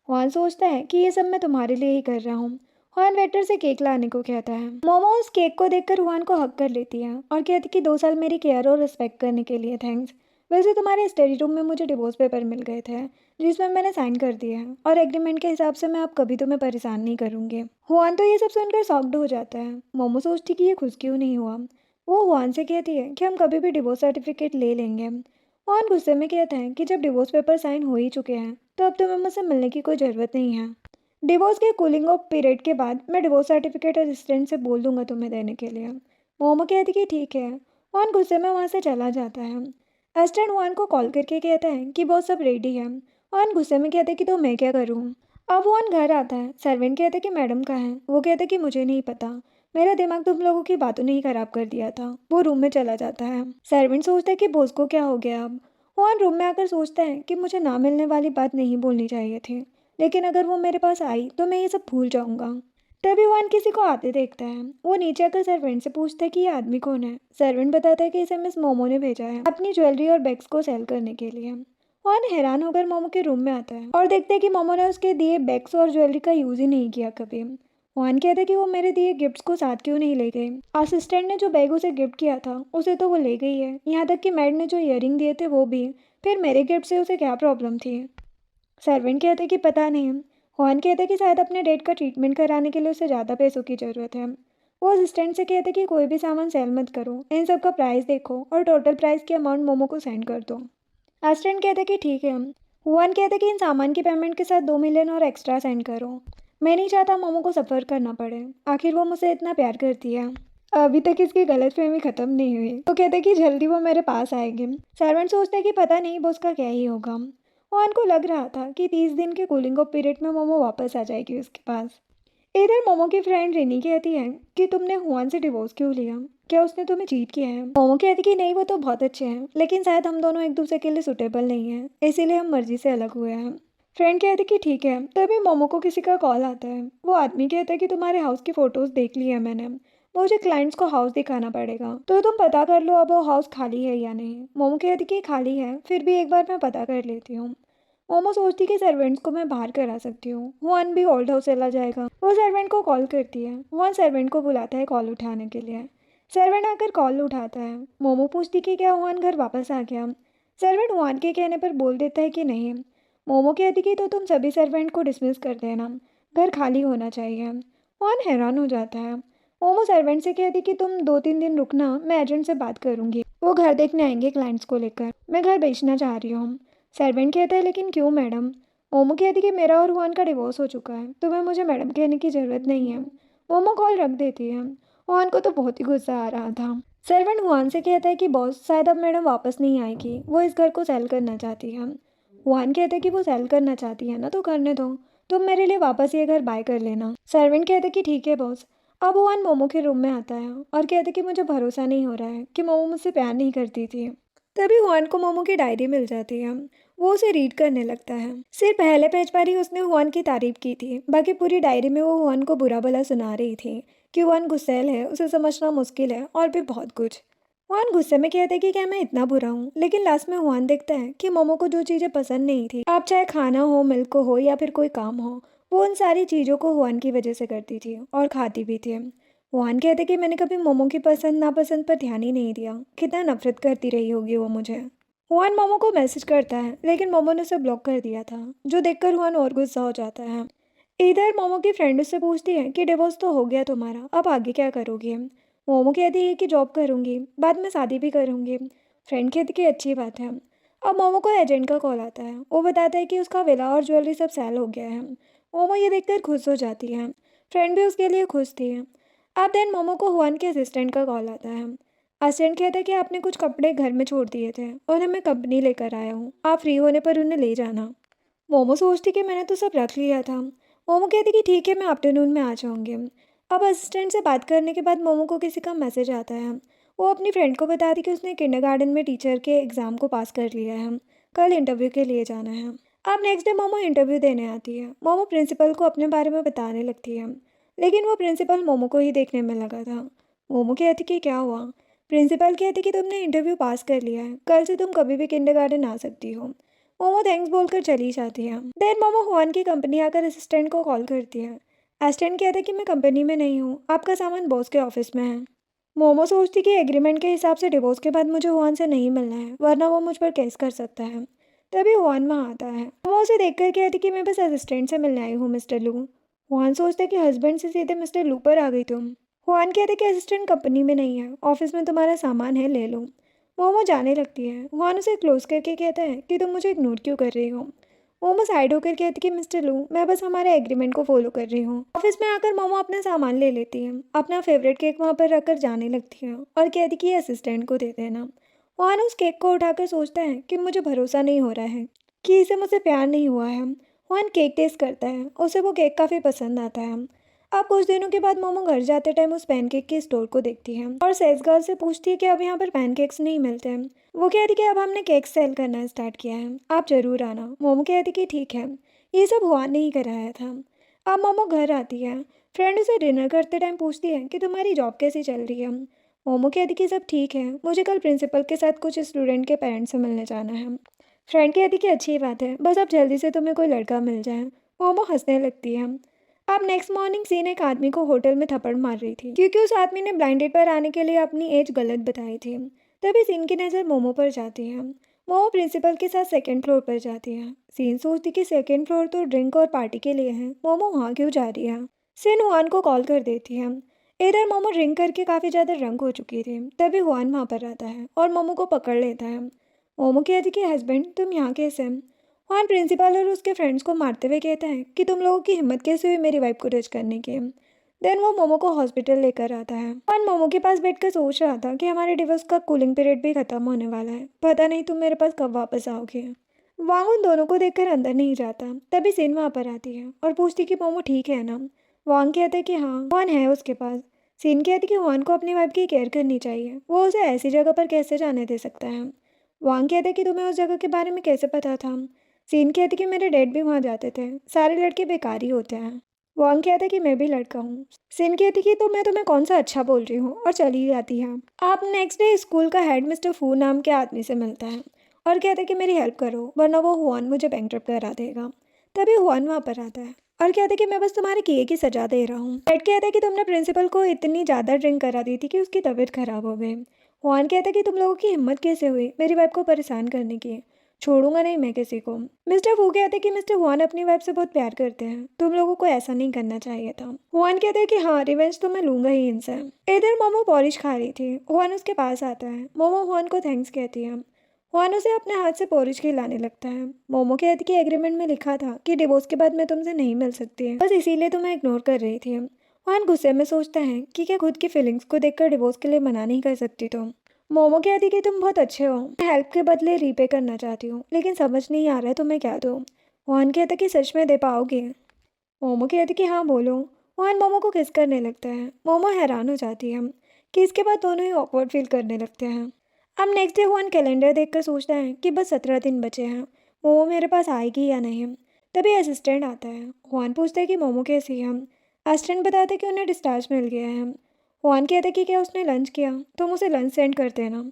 हुआन सोचता है कि ये सब मैं तुम्हारे लिए ही कर रहा हूँ। हुआन वेटर से केक लाने को कहता है। मोमो उस केक को देखकर हुआन को हक कर लेती है और कहती कि 2 साल मेरी केयर और रिस्पेक्ट करने के लिए थैंक्स। वैसे तुम्हारे स्टडी रूम में मुझे डिवोर्स पेपर मिल गए थे जिसमें मैंने साइन कर दिया है और एग्रीमेंट के हिसाब से मैं अब कभी तुम्हें परेशान नहीं करूँगी। हुआन तो ये सब सुनकर शॉक्ड हो जाता है। मोमो सोचती कि ये खुश क्यों नहीं हुआ। वो हुआन से कहती है कि हम कभी भी डिवोर्स सर्टिफिकेट ले लेंगे। हुआन गुस्से में कहता है कि जब डिवोर्स पेपर साइन हो ही चुके हैं तो अब तुम्हें मुझसे मिलने की कोई ज़रूरत नहीं है। डिवोर्स के कूलिंग ऑफ पीरियड के बाद मैं डिवोर्स सर्टिफिकेट असिस्टेंट से बोल दूंगा तुम्हें देने के लिए। मोमो कहती कि ठीक है। हुआन गुस्से में वहाँ से चला जाता है। असिस्टेंट हुआन को कॉल करके कहता है कि बहुत सब रेडी है। हुआन गुस्से में कहते कि तो मैं क्या करूँ? अब हुआन घर आता है। सर्वेंट कहते कि मैडम कहाँ है? वो कहते कि मुझे नहीं पता, मेरा दिमाग तुम लोगों की बातों ने ही खराब कर दिया था। वो रूम में चला जाता है। सर्वेंट सोचता है कि बॉस को क्या हो गया अब। हुआन रूम में आकर सोचता है कि मुझे ना मिलने वाली बात नहीं बोलनी चाहिए थी, लेकिन अगर वो मेरे पास आई तो मैं ये सब भूल जाऊंगा। तभी हुआन किसी को आते देखता है। वो नीचे आकर सर्वेंट से पूछता है कि ये आदमी कौन है। सर्वेंट बताता है कि इसे मिस मोमो ने भेजा है अपनी ज्वेलरी और बैग्स को सेल करने के लिए। हुआन हैरान होकर मोमो के रूम में आता है और देखता है कि मोमो ने उसके दिए बैग्स और ज्वेलरी का यूज ही नहीं किया कभी। हुआन कहता है कि वो मेरे दिए गिफ्ट्स को साथ क्यों नहीं ले गई। असिस्टेंट ने जो बैग उसे गिफ्ट किया था उसे तो वो ले गई है, यहाँ तक कि मैड ने जो ईयरिंग दिए थे वो भी। फिर मेरे गिफ्ट से उसे क्या प्रॉब्लम थी? सर्वेंट कहते हैं कि पता नहीं। हुआन कहते हैं कि शायद अपने डेट का ट्रीटमेंट कराने के लिए उसे ज़्यादा पैसों की ज़रूरत है। वो असिस्टेंट से कहते हैं कि कोई भी सामान सेल मत करो, इन सब का प्राइस देखो और टोटल प्राइस की अमाउंट मोमो को सेंड कर दो। असिस्टेंट कहते हैं कि ठीक है। हुआन कहते हैं कि इन सामान की पेमेंट के साथ 2 मिलियन और एक्स्ट्रा सेंड करो। मैं नहीं चाहता मोमो को सफ़र करना पड़े, आखिर वो मुझसे इतना प्यार करती है। अभी तक इसकी गलतफहमी ख़त्म नहीं हुई। तो कहते हैं कि जल्दी वो मेरे पास आएगी। सर्वेंट सोचते हैं कि पता नहीं बॉस का क्या ही होगा। हुआन को लग रहा था कि 30 दिन के कूलिंग ऑफ पीरियड में मोमो वापस आ जाएगी उसके पास। इधर मोमो की फ्रेंड रिनी कहती है कि तुमने हुआन से डिवोर्स क्यों लिया, क्या उसने तुम्हें चीट किया है? मोमो कहती कि नहीं, वो तो बहुत अच्छे हैं, लेकिन शायद हम दोनों एक दूसरे के लिए सुटेबल नहीं हैं, इसीलिए हम मर्जी से अलग हुए हैं। फ्रेंड कहती कि ठीक है। तभी मोमो को किसी का कॉल आता है। वो आदमी कहता है कि तुम्हारे हाउस की फ़ोटोज़ देख ली है मैंने, मुझे क्लाइंट्स को हाउस दिखाना पड़ेगा, तो तुम पता कर लो अब वो हाउस खाली है या नहीं। मोमो कहती कि खाली है, फिर भी एक बार मैं पता कर लेती हूँ। मोमो सोचती कि सर्वेंट्स को मैं बाहर करा सकती हूँ, हुआन भी ओल्ड हाउस चला जाएगा। वो सर्वेंट को कॉल करती है। हुआन सर्वेंट को बुलाता है कॉल उठाने के लिए। सर्वेंट आकर कॉल उठाता है। मोमो पूछती कि क्या हुआन घर वापस आ गया। सर्वेंट हुआन के कहने पर बोल देता है कि नहीं। मोमो कहती कि तो तुम सभी सर्वेंट को डिसमिस कर देना, घर खाली होना चाहिए। हुआन हैरान हो जाता है। मोमो सर्वेंट से कहती कि तुम 2-3 दिन रुकना, मैं एजेंट से बात करूंगी, वो घर देखने आएंगे क्लाइंट्स को लेकर। मैं घर बेचना चाह रही हूँ। सर्वेंट कहता है, लेकिन क्यों मैडम? मोमो कहती कि मेरा और हुआन का डिवोर्स हो चुका है, तुम्हें मुझे मैडम कहने की ज़रूरत नहीं है। मोमो कॉल रख देती है। हुआन को तो बहुत ही गुस्सा आ रहा था। सर्वेंट हुआन से कहता है कि बॉस, शायद अब मैडम वापस नहीं आएगी, वो इस घर को सेल करना चाहती है। हुआन कहता है कि वो सेल करना चाहती है ना, तो करने दो, तुम मेरे लिए वापस ये घर बाय कर लेना। सर्वेंट कहता है कि ठीक है बॉस। अब हुआन मोमो के रूम में आता है और कहता है कि मुझे भरोसा नहीं हो रहा है कि मोमो मुझसे प्यार नहीं करती थी। तभी हुआन को मोमो की डायरी मिल जाती है। वो उसे रीड करने लगता है। सिर्फ पहले पेज पर ही उसने हुआन की तारीफ की थी, बाकी पूरी डायरी में वो हुआन को बुरा भला सुना रही थी कि हुआन गुस्सैल है, उसे समझना मुश्किल है और भी बहुत कुछ। हुआन गुस्से में कहते कि क्या मैं इतना बुरा हूँ, लेकिन लास्ट में हुआन देखता है कि मोमो को जो चीज़ें पसंद नहीं थी, अब चाहे खाना हो, मिल्क हो या फिर कोई काम हो, वो उन सारी चीज़ों को हुआन की वजह से करती थी और खाती भी थी। हुआन कहते कि मैंने कभी मोमो की पसंद नापसंद पर ध्यान ही नहीं दिया, कितना नफरत करती रही होगी वो मुझे। हुआन मोमो को मैसेज करता है, लेकिन मोमो ने उसे ब्लॉक कर दिया था, जो देखकर हुआन और गुस्सा हो जाता है। इधर मोमो की फ्रेंड उससे पूछती है कि डिवोर्स तो हो गया तुम्हारा, अब आगे क्या करोगी? मोमो कहती है कि जॉब करूँगी, बाद में शादी भी करूँगी। फ्रेंड कहती कि अच्छी बात है। अब मोमो को एजेंट का कॉल आता है। वो बताता है कि उसका विला और ज्वेलरी सब सेल हो गया है। मोमो ये देखकर खुश हो जाती है। फ्रेंड भी उसके लिए खुश थी। अब देन मोमो को हुआन के असिस्टेंट का कॉल आता है। असिस्टेंट कहता है कि आपने कुछ कपड़े घर में छोड़ दिए थे और मैं कंपनी लेकर आया हूँ, आप फ्री होने पर उन्हें ले जाना। मोमो सोचती कि मैंने तो सब रख लिया था। मोमो कहती कि ठीक है, मैं आफ्टरनून में आ जाऊँगी। अब असिस्टेंट से बात करने के बाद मोमो को किसी का मैसेज आता है। वो अपनी फ्रेंड को बताती कि उसने किंडरगार्टन में टीचर के एग्ज़ाम को पास कर लिया है, कल इंटरव्यू के लिए जाना है। अब नेक्स्ट डे मोमो इंटरव्यू देने आती है। मोमो प्रिंसिपल को अपने बारे में बताने लगती है, लेकिन वो प्रिंसिपल मोमो को ही देखने में लगा था। मोमो कहती कि क्या हुआ? प्रिंसिपल कहती कि तुमने इंटरव्यू पास कर लिया है, कल से तुम कभी भी किंडरगार्टन आ सकती हो। मोमो थैंक्स बोलकर चली जाती है। देन मोमो हुआन की कंपनी आकर असिस्टेंट को कॉल करती है। असिस्टेंट कहता है कि मैं कंपनी में नहीं हूँ, आपका सामान बॉस के ऑफिस में है। मोमो सोचती कि एग्रीमेंट के हिसाब से डिवोर्स के बाद मुझे हुआन से नहीं मिलना है, वरना वो मुझ पर केस कर सकता है। तभी हुआन वहाँ आता है। मोमो उसे देखकर कहती कि मैं बस असिस्टेंट से मिलने आई हूँ मिस्टर लू। हुआन सोचता है कि हस्बैंड से सीधे मिस्टर लू पर आ गई तुम। हुआन कहते कि असिस्टेंट कंपनी में नहीं है, ऑफिस में तुम्हारा सामान है, ले लो। मोमो जाने लगती है। हुआन उसे क्लोज करके कहता है कि तुम मुझे इग्नोर क्यों कर रही हो? मोमो साइड होकर कहती कि मिस्टर लू, मैं बस हमारे एग्रीमेंट को फॉलो कर रही हूँ। ऑफिस में आकर मोमो अपना सामान ले लेती है, अपना फेवरेट केक वहाँ पर रखकर जाने लगती है और कहती कि ये असिस्टेंट को दे देना। हुआन उस केक को उठाकर सोचता है कि मुझे भरोसा नहीं हो रहा है कि इसे मुझसे प्यार नहीं हुआ है। हुआन केक टेस्ट करता है, उसे वो केक काफ़ी पसंद आता है। अब कुछ दिनों के बाद मोमो घर जाते टाइम उस पैनकेक के स्टोर को देखती है और सेल्स गर्ल से पूछती है कि अब यहाँ पर पैनकेक्स नहीं मिलते हैं। वो कहती कि अब हमने केक सेल करना स्टार्ट किया है, आप ज़रूर आना। मोमो कहती कि ठीक है। ये सब हुआन ने ही कराया था। अब मोमो घर आती है। फ्रेंड उसे डिनर करते टाइम पूछती है कि तुम्हारी जॉब कैसी चल रही है? मोमो कहती कि सब ठीक है, मुझे कल प्रिंसिपल के साथ कुछ स्टूडेंट के पेरेंट्स से मिलने जाना है। फ्रेंड कहती कि अच्छी बात है, बस अब जल्दी से तुम्हें कोई लड़का मिल जाए। मोमो हंसने लगती है। अब नेक्स्ट मॉर्निंग सीन एक आदमी को होटल में थप्पड़ मार रही थी क्योंकि उस आदमी ने ब्लाइंड डेट पर आने के लिए अपनी एज गलत बताई थी। तभी सीन की नज़र मोमो पर जाती है। मोमो प्रिंसिपल के साथ सेकंड फ्लोर पर जाती है। सीन सोचती कि सेकंड फ्लोर तो ड्रिंक और पार्टी के लिए है, मोमो वहाँ क्यों जा रही है? सीन हुआन को कॉल कर देती है। इधर मोमो ड्रिंक करके काफ़ी ज़्यादा ड्रंक हो चुकी थी। तभी हुआन वहाँ पर आता है और मोमो को पकड़ लेता है। मोमो कहती कि हस्बैंड, तुम यहाँ कैसे? वहाँ प्रिंसिपल और उसके फ्रेंड्स को मारते हुए कहता है कि तुम लोगों की हिम्मत कैसे हुई मेरी वाइफ को टच करने की। देन वो मोमो को हॉस्पिटल लेकर आता है। वहाँ मोमो के पास बैठकर सोच रहा था कि हमारे डिवोर्स का कूलिंग पीरियड भी खत्म होने वाला है, पता नहीं तुम मेरे पास कब वापस आओगे। वांग उन दोनों को देखकर अंदर नहीं जाता। तभी सिन वहाँ पर आती है और पूछती कि मोमो ठीक है ना? वांग कहता है कि हाँ, हुआन है उसके पास। सिन कहती कि हुआन को अपनी वाइफ की केयर करनी चाहिए, वो उसे ऐसी जगह पर कैसे जाने दे सकता है। वांग कहते कि तुम्हें उस जगह के बारे में कैसे पता था? सीन कहती कि मेरे डैड भी वहाँ जाते थे, सारे लड़के बेकार ही होते हैं। वांग कहता कि मैं भी लड़का हूँ। सीन कहती कि तो मैं तुम्हें कौन सा अच्छा बोल रही हूँ और चली जाती है। आप नेक्स्ट डे स्कूल का हेड मिस्टर फू नाम के आदमी से मिलता है और कहता है कि मेरी हेल्प करो वरना वो हुआन मुझे बैंकरप्ट करा देगा। तभी हुआन वहाँ पर आता है और कहता है कि मैं बस तुम्हारे किए की सजा दे रहा हूँ। हेड कहता है कि तुमने प्रिंसिपल को इतनी ज़्यादा ड्रिंक करा दी थी कि उसकी तबीयत खराब हो गई। हुआन कहता है कि तुम लोगों की हिम्मत कैसे हुई मेरी वाइफ को परेशान करने की। छोड़ूंगा नहीं मैं किसी को। मिस्टर वू कहते कि मिस्टर हुआन अपनी वाइफ से बहुत प्यार करते हैं, तुम लोगों को ऐसा नहीं करना चाहिए था। हुआन कहते हैं कि हाँ, रिवेंज तो मैं लूंगा ही इनसे। इधर मोमो पॉरिश खा रही थी। हुआन उसके पास आता है। मोमो हुआन को थैंक्स कहती है। हुआन उसे अपने हाथ से पॉरिश खिलाने लगता है। मोमो कहती कि एग्रीमेंट में लिखा था कि डिवोर्स के बाद मैं तुमसे नहीं मिल सकती, बस इसीलिए तो मैं इग्नोर कर रही थी। हुआन गुस्से में सोचता है कि क्या खुद की फीलिंग्स को देखकर डिवोर्स के लिए मना नहीं कर सकती तुम। मोमो कहती कि तुम बहुत अच्छे हो, मैं हेल्प के बदले रीपे करना चाहती हूँ, लेकिन समझ नहीं आ रहा है तुम्हें क्या दूँ। हुआन कहता कि सच में दे पाओगे। मोमो कहती कि हाँ बोलो। हुआन मोमो को किस करने लगता है। मोमो हैरान हो जाती है कि इसके बाद दोनों ही ऑकवर्ड फील करने लगते हैं। अब नेक्स्ट डे हुआन कैलेंडर देखकर सोचता है कि बस 17 दिन बचे हैं, मोमो मेरे पास आएगी या नहीं। तभी असिस्टेंट आता है। हुआन पूछता है कि मोमो कैसी है। असिस्टेंट बताता है कि उन्हें डिस्चार्ज मिल गया है। हुआन कहता है कि क्या उसने लंच किया, तुम उसे लंच सेंड कर देना।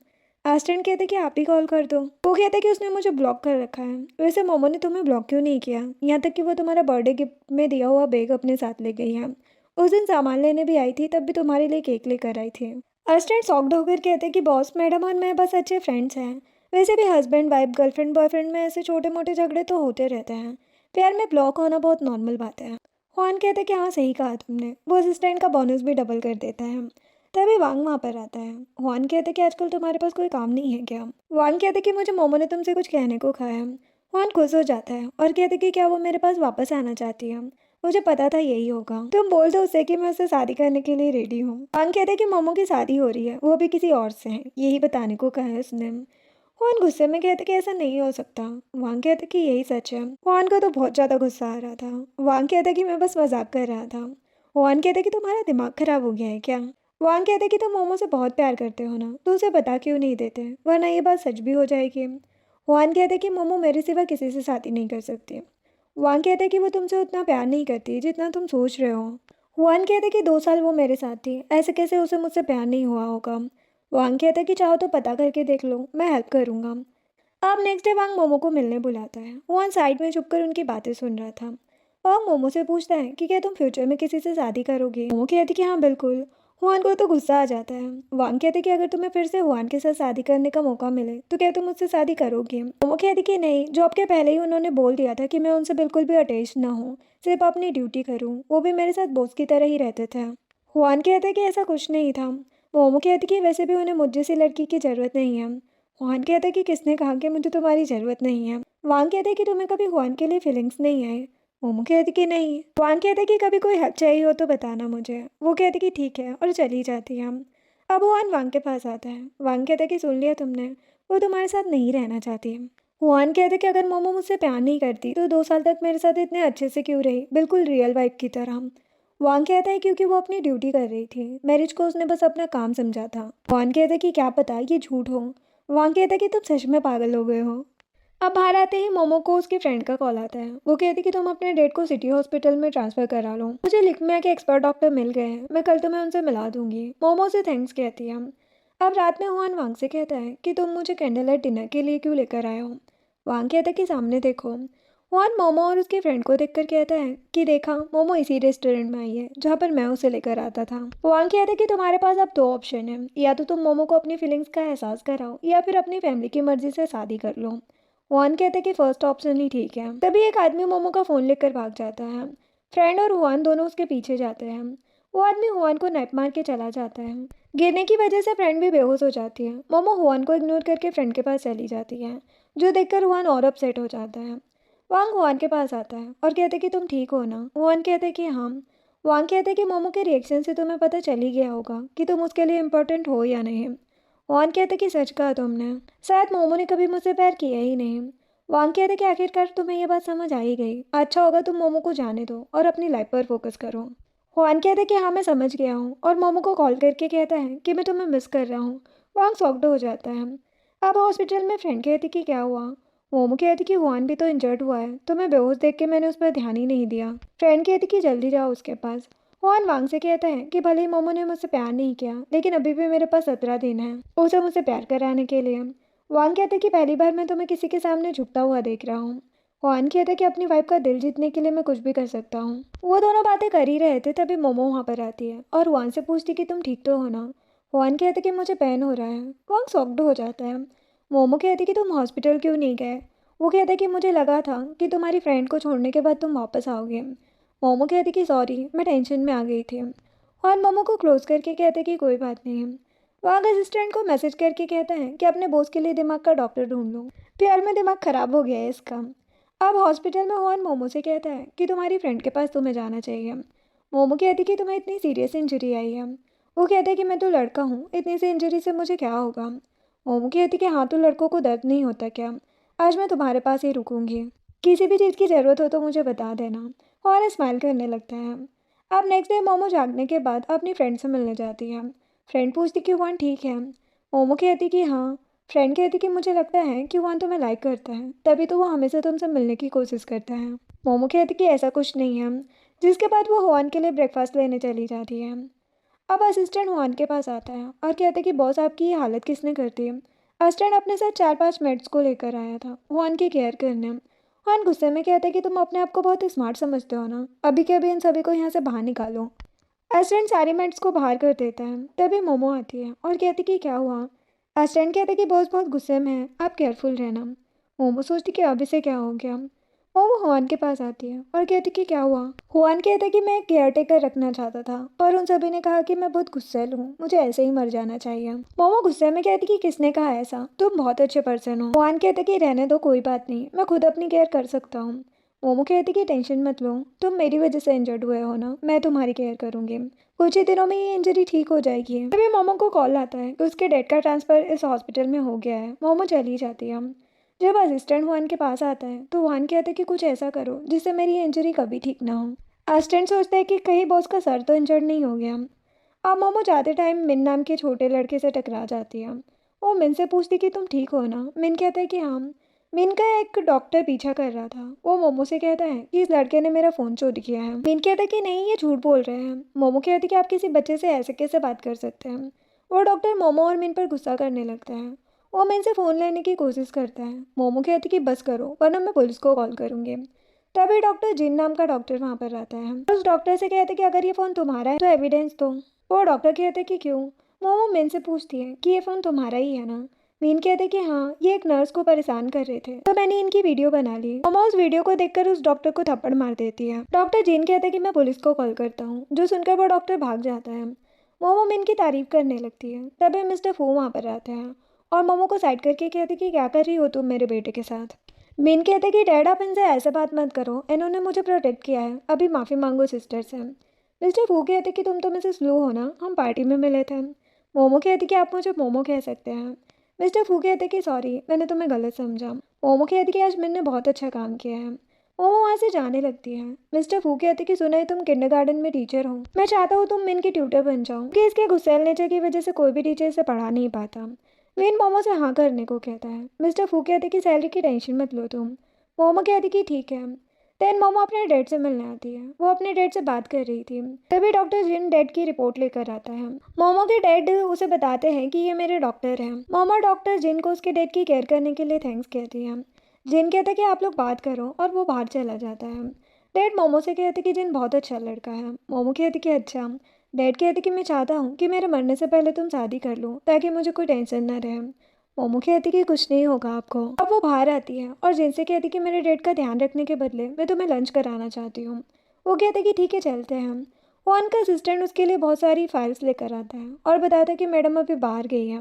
असिस्टेंट कहते कि आप ही कॉल कर दो। वो कहता है कि उसने मुझे ब्लॉक कर रखा है। वैसे मोमो ने तुम्हें ब्लॉक क्यों नहीं किया, यहाँ तक कि वो तुम्हारा बर्थडे गिफ्ट में दिया हुआ बैग अपने साथ ले गई है। उस दिन सामान लेने भी आई थी, तब भी तुम्हारे लिए केक लेकर आई थी। असिस्टेंट शॉक्ड होकर कहते कि बॉस मैडम और मैं बस अच्छे फ्रेंड्स हैं। वैसे भी हस्बैंड वाइफ गर्लफ्रेंड बॉयफ्रेंड में ऐसे छोटे मोटे झगड़े तो होते रहते हैं, प्यार में ब्लॉक होना बहुत नॉर्मल बात है। हुआन कहते कि हाँ सही कहा तुमने। वो असिस्टेंट का बोनस भी डबल कर देता है। तभी वांग वहाँ पर आता है। हुआन कहते कि आजकल तुम्हारे पास कोई काम नहीं है क्या। वांग कहते कि मुझे मोमो ने तुमसे कुछ कहने को कहा है। हुआन खुश हो जाता है और कहते कि क्या वो मेरे पास वापस आना चाहती है। मुझे पता था यही होगा, तुम बोल दो उसे कि मैं उससे शादी करने के लिए रेडी हूँ। वांग कहते कि मोमो की शादी हो रही है, वो भी किसी और से है, यही बताने को कहा है उसने। हुआन गुस्से में कहते कि ऐसा नहीं हो सकता। वांग कहते कि यही सच है। हुआन को तो बहुत ज़्यादा गुस्सा आ रहा था। वांग कहते कि मैं बस मजाक कर रहा था। हुआन कहते कि तुम्हारा दिमाग खराब हो गया है क्या। वांग कहते कि तुम मोमो से बहुत प्यार करते हो ना, तो उसे बता क्यों नहीं देते, वरना ये बात सच भी हो जाएगी। हुआन कहते कि मोमो मेरे सिवा किसी से शादी नहीं कर सकती। वांग कहते कि वो तुमसे उतना प्यार नहीं करती जितना तुम सोच रहे हो। हुआन कहते कि 2 साल वो मेरे साथ थी, ऐसे कैसे उसे मुझसे प्यार नहीं हुआ होगा। वांग कहते कि चाहो तो पता करके देख लो, मैं हेल्प करूँगा। अब नेक्स्ट डे वांग मोमो को मिलने बुलाता है। हुआन साइड में छुपकर उनकी बातें सुन रहा था। वांग मोमो से पूछता है कि क्या तुम फ्यूचर में किसी से शादी करोगी। मोमो कहती कि हाँ बिल्कुल। हुआन को तो गुस्सा आ जाता है। वांग कहते कि अगर तुम्हें फिर से हुआन के साथ शादी करने का मौका मिले तो क्या तुम मुझसे शादी करोगी। मोमो कहती कि नहीं, जॉब के पहले ही उन्होंने बोल दिया था कि मैं उनसे बिल्कुल भी अटैच ना हूँ, सिर्फ अपनी ड्यूटी करूँ, वो भी मेरे साथ बॉस की तरह ही रहते थे। हुआन कहते कि ऐसा कुछ नहीं था। मोमो कहती कि वैसे भी उन्हें मुझ जैसी लड़की की ज़रूरत नहीं है। हुआन कहता है कि किसने कहा कि मुझे तुम्हारी ज़रूरत नहीं है। वांग कहते हैं कि तुम्हें कभी हुआन के लिए फीलिंग्स नहीं आए। मोमो कहती कि नहीं। वांग कहते हैं कि कभी कोई हेल्प चाहिए हो तो बताना मुझे। वो कहती कि ठीक है और चली जाती है। अब हुआन वांग के पास आता है। वांग कहता है कि सुन लिया तुमने, वो तुम्हारे साथ नहीं रहना चाहती। हुआन कहते कि अगर मोमो मुझसे प्यार नहीं करती तो 2 साल तक मेरे साथ इतने अच्छे से क्यों रही, बिल्कुल रियल वाइफ की तरह। वांग कहता है क्योंकि वो अपनी ड्यूटी कर रही थी, मैरिज को उसने बस अपना काम समझा था। वांग कहता है कि क्या पता ये झूठ हो। वांग कहता है कि तुम सच में पागल हो गए हो। अब बाहर आते ही मोमो को उसके फ्रेंड का कॉल आता है। वो कहती कि तुम अपने डेट को सिटी हॉस्पिटल में ट्रांसफर करा लो, मुझे लिखने के एक्सपर्ट डॉक्टर मिल गए हैं, मैं कल तुम्हें उनसे मिला दूंगी। मोमो से थैंक्स कहती है। अब रात में हुआन वांग से कहता है कि तुम मुझे कैंडल लाइट डिनर के लिए क्यों लेकर आए हो। वांग कहता है कि सामने देखो। हुआन मोमो और उसके फ्रेंड को देखकर कहता है कि देखा, मोमो इसी रेस्टोरेंट में आई है जहाँ पर मैं उसे लेकर आता था। वांग कहता है कि तुम्हारे पास अब 2 ऑप्शन है, या तो तुम मोमो को अपनी फीलिंग्स का एहसास कराओ या फिर अपनी फैमिली की मर्जी से शादी कर लो। हुआन कहते कि फर्स्ट ऑप्शन ही ठीक है। तभी एक आदमी मोमो का फ़ोन लेकर भाग जाता है। फ्रेंड और हुआन दोनों उसके पीछे जाते हैं। वो आदमी हुआन को नाइप मार के चला जाता है। गिरने की वजह से फ्रेंड भी बेहोश हो जाती है। मोमो हुआन को इग्नोर करके फ्रेंड के पास चली जाती है, जो देखकर हुआन और अपसेट हो जाता है। वांग हुआन के पास आता है और कहते कि तुम ठीक हो ना। हुआन कहते कि हाँ। वांग कहते कि मोमो के रिएक्शन से तुम्हें पता चल ही गया होगा कि तुम उसके लिए इम्पोर्टेंट हो या नहीं। वांग कहते कि सच कहा तुमने, शायद मोमो ने कभी मुझसे प्यार किया ही नहीं। वांग कहते कि आखिरकार तुम्हें यह बात समझ आ ही गई, अच्छा होगा तुम मोमो को जाने दो और अपनी लाइफ पर फोकस करो। हुआन कहते कि हाँ मैं समझ गया हूँ और मोमो को कॉल करके कहता है कि मैं तुम्हें मिस कर रहा हूँ। वांग शॉक्ड हो जाता है। अब हॉस्पिटल में फ्रेंड कहती कि क्या हुआ। मोमो कहती कि हुआन भी तो इंजर्ड हुआ है, तुम्हें बेहोश देख के मैंने उस पर ध्यान ही नहीं दिया। फ्रेंड कहती कि जल्दी जाओ उसके पास। हुआन वांग से कहता है कि भले ही मोमो ने मुझसे प्यार नहीं किया, लेकिन अभी भी मेरे पास 17 दिन है उसे मुझसे प्यार कराने के लिए। वांग कहते कि पहली बार मैं तुम्हें किसी के सामने झुकता हुआ देख रहा हूँ। हुआन कहते कि अपनी वाइफ का दिल जीतने के लिए मैं कुछ भी कर सकता हूँ। वो दोनों बातें कर ही रहे थे, तभी मोमो वहाँ पर आती है और हुआन से पूछती कि तुम ठीक तो हो ना। हुआन कहते कि मुझे पेन हो रहा है। वांग शॉक्ड हो जाता है। मोमो कहती कि तुम हॉस्पिटल क्यों नहीं गए। वो कहता है कि मुझे लगा था कि तुम्हारी फ्रेंड को छोड़ने के बाद तुम वापस आओगे। मोमो कहती कि सॉरी, मैं टेंशन में आ गई थी। और मोमो को क्लोज करके कहते कि कोई बात नहीं। वहाँ का असिस्टेंट को मैसेज करके कहता है कि अपने बॉस के लिए दिमाग का डॉक्टर ढूंढ लो, प्यार में दिमाग खराब हो गया है इसका। अब हॉस्पिटल में हुआन मोमो से कहता है कि तुम्हारी फ्रेंड के पास तुम्हें जाना चाहिए। मोमो कहती कि तुम्हें इतनी सीरियस इंजरी आई है। वो कहता है कि मैं तो लड़का हूँ, इतनी सी इंजरी से मुझे क्या होगा। मोमो कहती कि हाँ, तो लड़कों को दर्द नहीं होता क्या। आज मैं तुम्हारे पास ही रुकूंगी, किसी भी चीज़ की ज़रूरत हो तो मुझे बता देना। और स्माइल करने लगता है। अब नेक्स्ट डे मोमो जागने के बाद अपनी फ्रेंड से मिलने जाती है। फ्रेंड पूछती कि हुआन ठीक है। मोमो कहती कि हाँ। फ्रेंड कहती कि मुझे लगता है कि हुआन तुम्हें लाइक करता है, तभी तो वो हमेशा तुमसे मिलने की कोशिश करता है। मोमो कहती कि ऐसा कुछ नहीं है। जिसके बाद वो हुआन के लिए ब्रेकफास्ट लेने चली जाती है। अब असिस्टेंट हुआन के पास आता है और कहता है कि बॉस, आपकी ये हालत किसने कर दी है। असिस्टेंट अपने साथ 4-5 मेट्स को लेकर आया था हुआन की केयर करने। हुआन गुस्से में कहता है कि तुम अपने आप को बहुत स्मार्ट समझते हो ना, अभी के अभी इन सभी को यहाँ से बाहर निकालो। असिस्टेंट सारी मेट्स को बाहर कर देता है। तभी मोमो आती है और कहती कि क्या हुआ। असिस्टेंट कहता है कि बॉस बहुत गुस्से में है, आप केयरफुल रहना। मोमो सोचती कि अब इसे क्या हो गया। मोमो हुआन के पास आती है और कहती कि क्या हुआ। हुआन कहता है कि मैं एक केयर टेकर रखना चाहता था, पर उन सभी ने कहा कि मैं बहुत गुस्सैल हूँ, मुझे ऐसे ही मर जाना चाहिए। मोमो गुस्से में कहती कि किसने कहा ऐसा, तुम बहुत अच्छे पर्सन हो। हुआन कहता कि रहने दो, कोई बात नहीं, मैं खुद अपनी केयर कर सकता हूँ। मोमो कहती कि टेंशन मत लो, तुम मेरी वजह से इंजर्ड हुए हो ना, मैं तुम्हारी केयर करूँगी, कुछ ही दिनों में ये इंजरी ठीक हो जाएगी। तभी मोमो को कॉल आता है कि उसके डैड का ट्रांसफ़र इस हॉस्पिटल में हो गया है। मोमो चली जाती है। जब असिस्टेंट हुआन के पास आता है तो हुआन कहता है कि कुछ ऐसा करो जिससे मेरी इंजरी कभी ठीक ना हो। असिस्टेंट सोचता है कि कहीं बॉस का सर तो इंजर्ड नहीं हो गया। अब मोमो जाते टाइम मिन नाम के छोटे लड़के से टकरा जाती है। वो मिन से पूछती कि तुम ठीक हो ना। मिन कहता है कि हाँ। मिन का एक डॉक्टर पीछा कर रहा था। वो मोमो से कहता है कि इस लड़के ने मेरा फ़ोन चोरी किया है। मिन कहता है कि नहीं, ये झूठ बोल रहे हैं। मोमो कहती है कि आप किसी बच्चे से ऐसे कैसे बात कर सकते हैं। वो डॉक्टर मोमो और मिन पर गुस्सा करने लगता है। वो मिन से फ़ोन लेने की कोशिश करता है। मोमो कहती कि बस करो वरना मैं पुलिस को कॉल करूँगी। तभी डॉक्टर जिन नाम का डॉक्टर वहाँ पर आता है। उस डॉक्टर से कहते कि अगर ये फ़ोन तुम्हारा है तो एविडेंस दो। वो डॉक्टर कहते कि क्यों। मोमो मिन से पूछती है कि ये फ़ोन तुम्हारा ही है ना। मीन कहते कि हाँ, ये एक नर्स को परेशान कर रहे थे तो मैंने इनकी वीडियो बना ली। मोमो उस वीडियो को देखकर उस डॉक्टर को थप्पड़ मार देती है। डॉक्टर जिन कहते कि मैं पुलिस को कॉल करता हूँ, जो सुनकर वो डॉक्टर भाग जाता है। मोमो मिन की तारीफ करने लगती है। तभी मिस्टर फू वहाँ पर आता है और मोमो को साइड करके कहते कि क्या कर रही हो तुम मेरे बेटे के साथ। मिन कहते कि डैड, आप इनसे ऐसे बात मत करो, इन्होंने मुझे प्रोटेक्ट किया है, अभी माफ़ी मांगो सिस्टर से। मिस्टर फू कहते कि तुम तो मिसेस लू हो ना, हम पार्टी में मिले थे। मोमो कहती कि आप मुझे मोमो कह सकते हैं। मिस्टर फू कहते कि सॉरी, मैंने तुम्हें गलत समझा। मोमो कहती कि आज मैंने बहुत अच्छा काम किया है। मोमो वहाँ से जाने लगती है। मिस्टर फू कहते कि सुना है तुम किंडरगार्टन में टीचर हो, मैं चाहता हूँ तुम मिन की ट्यूटर बन जाओ, कि इसके गुस्सैल नेचर की वजह से कोई भी टीचर इसे पढ़ा नहीं पाता। विन मोमो से हाँ करने को कहता है। मिस्टर फू कहते कि सैलरी की टेंशन मत लो तुम। मोमो कहती कि ठीक है। देन मोमो अपने डैड से मिलने आती है। वो अपने डैड से बात कर रही थी। तभी डॉक्टर जिन डैड की रिपोर्ट लेकर आता है। मोमो के डैड उसे बताते हैं कि ये मेरे डॉक्टर हैं। मोमो डॉक्टर जिन को उसके डैड की केयर करने के लिए थैंक्स कहती है। जिन कहता है कि आप लोग बात करो और वो बाहर चला जाता है। डैड मोमो से कहते कि जिन बहुत अच्छा लड़का है। मोमो कहती कि अच्छा। डैड कहते कि मैं चाहता हूँ कि मेरे मरने से पहले तुम शादी कर लो ताकि मुझे कोई टेंशन ना रहे। मोमो कहती कि कुछ नहीं होगा आपको। अब वो बाहर आती है और जिनसे कहती कि मेरे डैड का ध्यान रखने के बदले मैं तुम्हें लंच कराना चाहती हूँ। वो कहते कि ठीक है, चलते हैं। वो उनका असिस्टेंट उसके लिए बहुत सारी फाइल्स लेकर आता है और बताता है कि मैडम अभी बाहर गई है।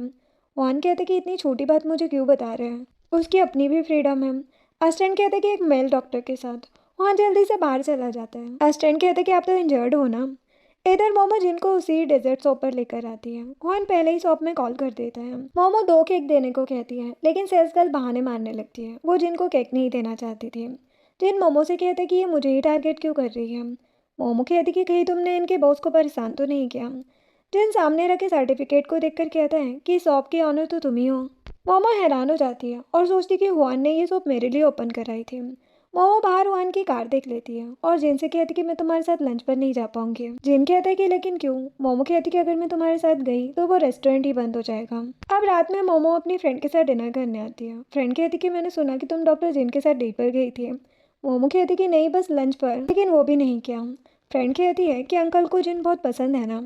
वान कहते कि इतनी छोटी बात मुझे क्यों बता रहे हैं, उसकी अपनी भी फ्रीडम है। असिस्टेंट कहते कि एक मेल डॉक्टर के साथ। वहाँ जल्दी से बाहर चला जाता है। असिस्टेंट कहते कि आप तो इंजर्ड हो ना। इधर मोमो जिनको उसी डेजर्ट शॉप पर लेकर आती है। हुआन पहले ही शॉप में कॉल कर देता है। मोमो 2 केक देने को कहती है, लेकिन सेल्स गर्ल बहाने मारने लगती है। वो जिनको केक नहीं देना चाहती थी। जिन मोमो से कहते कि ये मुझे ही टारगेट क्यों कर रही है। मोमो कहती कि कहीं तुमने इनके बॉस को परेशान तो नहीं किया। जिन सामने रखे सर्टिफिकेट को देखकर कहता है कि शॉप की ऑनर तो तुम ही हो। मोमो हैरान हो जाती है और सोचती कि हुआन ने ये शॉप मेरे लिए ओपन कराई थी। मोमो बाहर हुआन की कार देख लेती है और जिन से कहती कि मैं तुम्हारे साथ लंच पर नहीं जा पाऊंगी। जिन कहता है कि लेकिन क्यों। मोमो कहती कि अगर मैं तुम्हारे साथ गई तो वो रेस्टोरेंट ही बंद हो जाएगा। अब रात में मोमो अपनी फ्रेंड के साथ डिनर करने आती है। फ्रेंड कहती कि मैंने सुना कि तुम डॉक्टर जिन के साथ डेट पर गई थी। मोमो कहती कि नहीं, बस लंच पर, लेकिन वो भी नहीं किया। फ्रेंड कहती है कि अंकल को जिन बहुत पसंद है ना।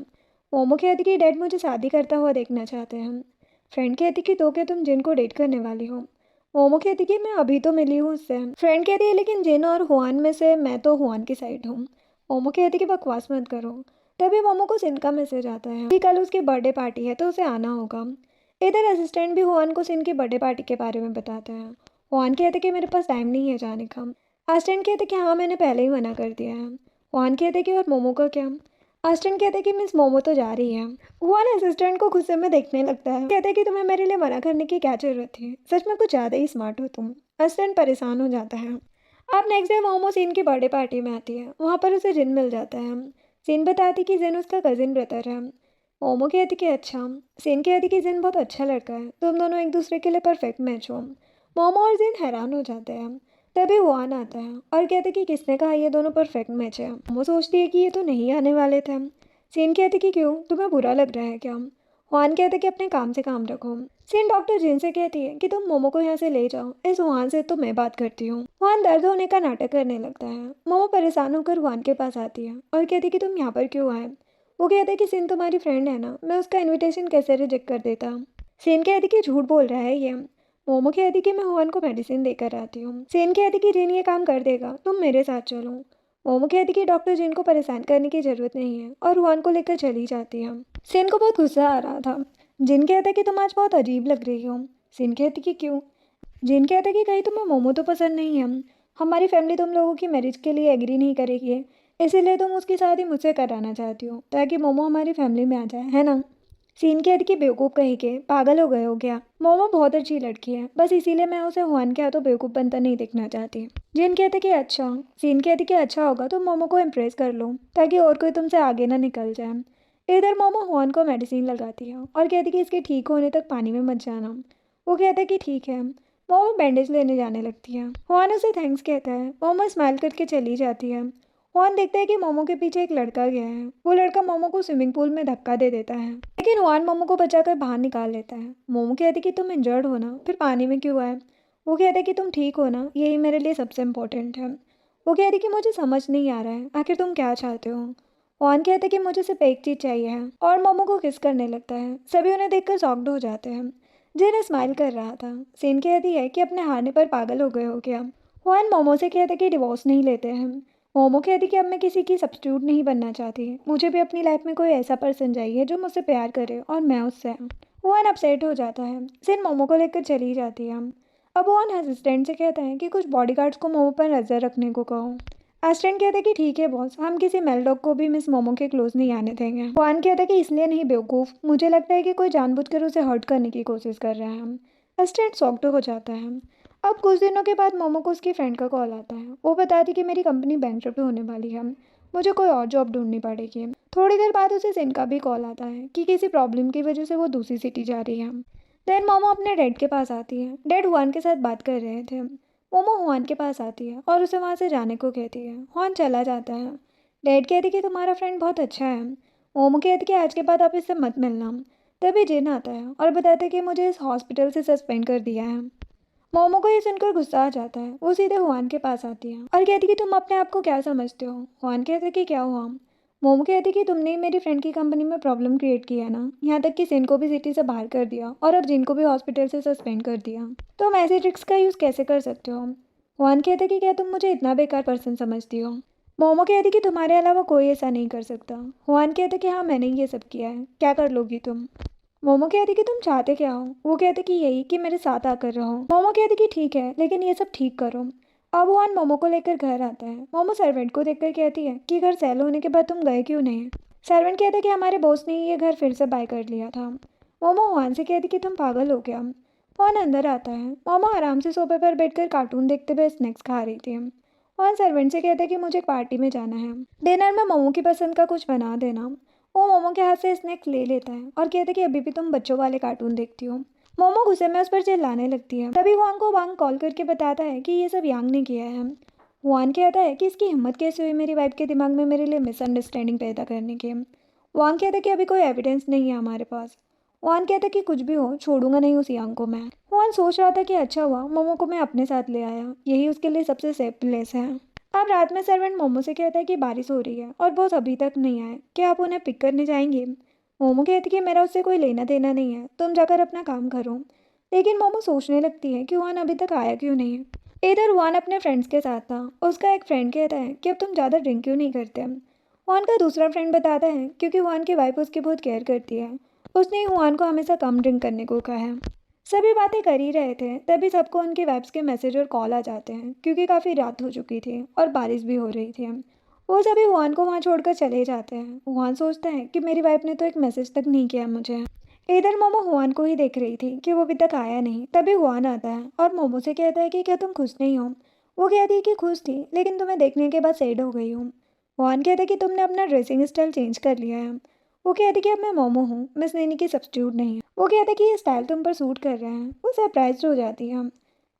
मोमो कहती कि डैड मुझे शादी करता हुआ देखना चाहते हैं। फ्रेंड कहती कि तो क्या तुम जिन को डेट करने वाली हो। मोमो कहती कि मैं अभी तो मिली हूँ उससे। फ्रेंड कहती है लेकिन जिन और हुआन में से मैं तो हुआन की साइड हूँ। मोमो कहती कि बकवास मत करो। तभी मोमो को सिन का मैसेज आता है कि कल उसकी बर्थडे पार्टी है तो उसे आना होगा। इधर असिस्टेंट भी हुआन को सिन की बर्थडे पार्टी के बारे में बताता है। हुआन कहते कि मेरे पास टाइम नहीं है जाने का। असिस्टेंट कहते कि हाँ मैंने पहले ही मना कर दिया है। हुआन कहते कि और मोमो का क्या। असिस्टेंट कहते कि मिस मोमो तो जा रही है। हुआन असिस्टेंट को गुस्से में देखने लगता है। कहते कि तुम्हें मेरे लिए मना करने की क्या जरूरत थी, सच में कुछ ज़्यादा ही स्मार्ट हो तुम। असिस्टेंट परेशान हो जाता है। अब नेक्स्ट डे मोमो सीन की बर्थडे पार्टी में आती है। वहाँ पर उसे जिन मिल जाता है। सीन बताती कि जिन उसका कजिन ब्रदर है। मोमो कहती कि अच्छा। सीन कहती कि जिन बहुत अच्छा लड़का है, तुम दोनों एक दूसरे के लिए परफेक्ट मैच हो। मोमो और जिन हैरान हो जाते हैं। तभी हुआन आता है और कहते कि किसने कहा ये दोनों परफेक्ट मैच है। मोमो सोचती है कि ये तो नहीं आने वाले थे। सीन कहती कि क्यों, तुम्हें बुरा लग रहा है क्या। हुआन कहते कि अपने काम से काम रखो। सीन डॉक्टर जिन से कहती है कि तुम मोमो को यहाँ से ले जाओ, इस हुआन से तो मैं बात करती हूँ। हुआन दर्द होने का नाटक करने लगता है। मोमो परेशान होकर हुआन के पास आती है और कहती कि तुम यहाँ पर क्यों आए। वो कहते कि सिन तुम्हारी फ्रेंड है ना, मैं उसका इनविटेशन कैसे रिजेक्ट कर देता। सीन कहती कि झूठ बोल रहा है ये। मोमो कहती कि मैं हुआन को मेडिसिन देकर आती हूँ। सीन कहती कि जिन ये काम कर देगा, तुम मेरे साथ चलो। मोमो कहती कि डॉक्टर जिन को परेशान करने की जरूरत नहीं है और हुआन को लेकर चली जाती है। सिन को बहुत गुस्सा आ रहा था। जिन कहता कि तुम आज बहुत अजीब लग रही हो। सिन कहती कि क्यों। जिन कहता कि कहीं तुम्हें मोमो तो पसंद नहीं है। हमारी फैमिली तुम लोगों की मैरिज के लिए एग्री नहीं करेगी, इसीलिए तुम उसकी शादी मुझसे कराना चाहती हो ताकि मोमो हमारी फैमिली में आ जाए, है ना। सीन कहती कि बेवकूफ़ कहीं के, पागल हो गए हो क्या। मोमो बहुत अच्छी लड़की है, बस इसीलिए मैं उसे हुआन के हाथों बेवकूफ़ बनता नहीं देखना चाहती। जिन कहते कि अच्छा। सीन कहती कि अच्छा होगा तुम मोमो को इम्प्रेस कर लो ताकि और कोई तुमसे आगे ना निकल जाए। इधर मोमो हुआन को मेडिसिन लगाती है और कहती कि इसके ठीक होने तक पानी में मत जाना। वो कहता है कि ठीक है। मोमो बैंडेज लेने जाने लगती है। हुआन उसे थैंक्स कहता है। मोमो स्माइल करके चली जाती है। हुआन देखता है कि मोमो के पीछे एक लड़का गया है। वो लड़का मोमो को स्विमिंग पूल में धक्का दे देता है, लेकिन हुआन मोमो को बचाकर बाहर निकाल लेता है। मोमो कहती कि तुम इंजर्ड हो ना, फिर पानी में क्यों आए। वो कहता है कि तुम ठीक हो ना, यही मेरे लिए सबसे इम्पोर्टेंट है। वो कहती कि मुझे समझ नहीं आ रहा है आखिर तुम क्या चाहते हो। हुआन कहता है कि मुझे सिर्फ एक चीज़ चाहिए है और मोमो को किस करने लगता है। सभी उन्हें देखकर शॉक्ड हो जाते हैं। जिन स्माइल कर रहा था। सीन कहती है कि अपने हारने पर पागल हो गए हो क्या। हुआन मोमो से कहता है कि डिवोर्स नहीं लेते हैं। मोमो कहती कि अब मैं किसी की सब्स्टिट्यूट नहीं बनना चाहती, मुझे भी अपनी लाइफ में कोई ऐसा पर्सन चाहिए जो मुझसे प्यार करे और मैं उससे। हुआन अपसेट हो जाता है। सिन मोमो को लेकर चली जाती है। अब हुआन असिस्टेंट से कहता है कि कुछ बॉडीगार्ड्स को मोमो पर नजर रखने को कहो। असिस्टेंट कहता है कि ठीक है बॉस, हम किसी मेल डॉग को भी मिस मोमो के क्लोज नहीं आने देंगे। हुआन कहता है कि इसलिए नहीं बेवकूफ़, मुझे लगता है कि कोई जानबूझकर उसे हर्ट करने की कोशिश कर रहा है। असिस्टेंट शॉक्ड हो जाता है। अब कुछ दिनों के बाद मोमो को उसकी फ्रेंड का कॉल आता है। वो बताती कि मेरी कंपनी बैंकरप्ट होने वाली है, मुझे कोई और जॉब ढूंढनी पड़ेगी। थोड़ी देर बाद उसे सिन का भी कॉल आता है कि किसी प्रॉब्लम की वजह से वो दूसरी सिटी जा रही है। देन मोमो अपने डैड के पास आती है। डैड हुआन के साथ बात कर रहे थे। मोमो हुआन के पास आती है और उसे वहाँ से जाने को कहती है। हुआन चला जाता है। डैड कहती कि तुम्हारा फ्रेंड बहुत अच्छा है। मोमो कहती कि आज के बाद आप इससे मत मिलना। तभी जिन आता है और बताता है कि मुझे इस हॉस्पिटल से सस्पेंड कर दिया है। मोमो को ये सुनकर गुस्सा आ जाता है। वो सीधे हुआन के पास आती है और कहती कि तुम अपने आप को क्या समझते हो। हुआन कहते कि क्या हुआ। मोमो कहती कि तुमने ही मेरी फ्रेंड की कंपनी में प्रॉब्लम क्रिएट किया है ना, यहाँ तक कि सिन को भी सिटी से बाहर कर दिया और अब जिन को भी हॉस्पिटल से सस्पेंड कर दिया। तुम ऐसे ट्रिक्स का यूज़ कैसे कर सकते हो। हुआन कहते कि क्या तुम मुझे इतना बेकार पर्सन समझती हो। मोमो कहती कि तुम्हारे अलावा कोई ऐसा नहीं कर सकता। हुआन कहते कि हाँ मैंने ही ये सब किया है, क्या कर लोगी तुम। मोमो कहती कि तुम चाहते क्या हो। वो कहते कि यही कि मेरे साथ आकर रहो। मोमो कहती कि ठीक है लेकिन ये सब ठीक करो। अब हुआन मोमो को लेकर घर आता है। मोमो सर्वेंट को देखकर कहती है कि घर सेल होने के बाद तुम गए क्यों नहीं। सर्वेंट कहता है कि हमारे बॉस ने ये घर फिर से बाय कर लिया था। मोमो हुआन से कहती कि तुम पागल हो गया। हुआन अंदर आता है। मोमो आराम से सोफे पर बैठकर कार्टून देखते हुए स्नैक्स खा रही थी। हुआन सर्वेंट से कहता है कि मुझे एक पार्टी में जाना है, डिनर में मोमो की पसंद का कुछ बना देना। वो मोमो के हाथ से स्नैक्स ले लेता है और कहता है कि अभी भी तुम बच्चों वाले कार्टून देखती हो। मोमो गुस्से में उस पर चिल्लाने लगती है। तभी हुआन को वांग कॉल करके बताता है कि ये सब यांग ने किया है। हुआन कहता है कि इसकी हिम्मत कैसे हुई मेरी वाइफ के दिमाग में मेरे लिए मिसअंडरस्टैंडिंग पैदा करने की। वांग कहता है कि अभी कोई एविडेंस नहीं है हमारे पास। हुआन कहता है कि कुछ भी हो छोड़ूंगा नहीं उस यांग को मैं। हुआन सोच रहा था कि अच्छा हुआ मोमो को मैं अपने साथ ले आया, यही उसके लिए सबसे सेफ प्लेस है। अब रात में सर्वेंट मोमो से कहता है कि बारिश हो रही है और बॉस अभी तक नहीं आए, क्या आप उन्हें पिक करने जाएंगे। मोमो कहती कि मेरा उससे कोई लेना देना नहीं है, तुम जाकर अपना काम करो। लेकिन मोमो सोचने लगती है कि हुआन अभी तक आया क्यों नहीं। इधर हुआन अपने फ्रेंड्स के साथ था। उसका एक फ्रेंड कहता है कि अब तुम ज़्यादा ड्रिंक क्यों नहीं करते। हुआन का दूसरा फ्रेंड बताता है क्योंकि हुआन की वाइफ उसकी बहुत केयर करती है, उसने हुआन को हमेशा कम ड्रिंक करने को कहा है। सभी बातें कर ही रहे थे तभी सबको उनकी वाइफ्स के मैसेज और कॉल आ जाते हैं क्योंकि काफ़ी रात हो चुकी थी और बारिश भी हो रही थी। वो सभी हुआन को वहाँ छोड़कर चले जाते हैं। हुआन सोचता है कि मेरी वाइफ ने तो एक मैसेज तक नहीं किया मुझे। इधर मोमो हुआन को ही देख रही थी कि वो अभी तक आया नहीं। तभी हुआन आता है और मोमो से कहता है कि क्या तुम खुश नहीं हो। वो कहती है कि खुश थी लेकिन तुम्हें देखने के बाद सैड हो गई हूँ। हुआन कहता है कि तुमने अपना ड्रेसिंग स्टाइल चेंज कर लिया है। वो कहती है कि अब मैं मोमो हूँ, मिस नैनी की सब्स्टिट्यूट नहीं है। वो कहता है कि ये स्टाइल तुम पर सूट कर रहा है। वो सरप्राइज हो जाती है।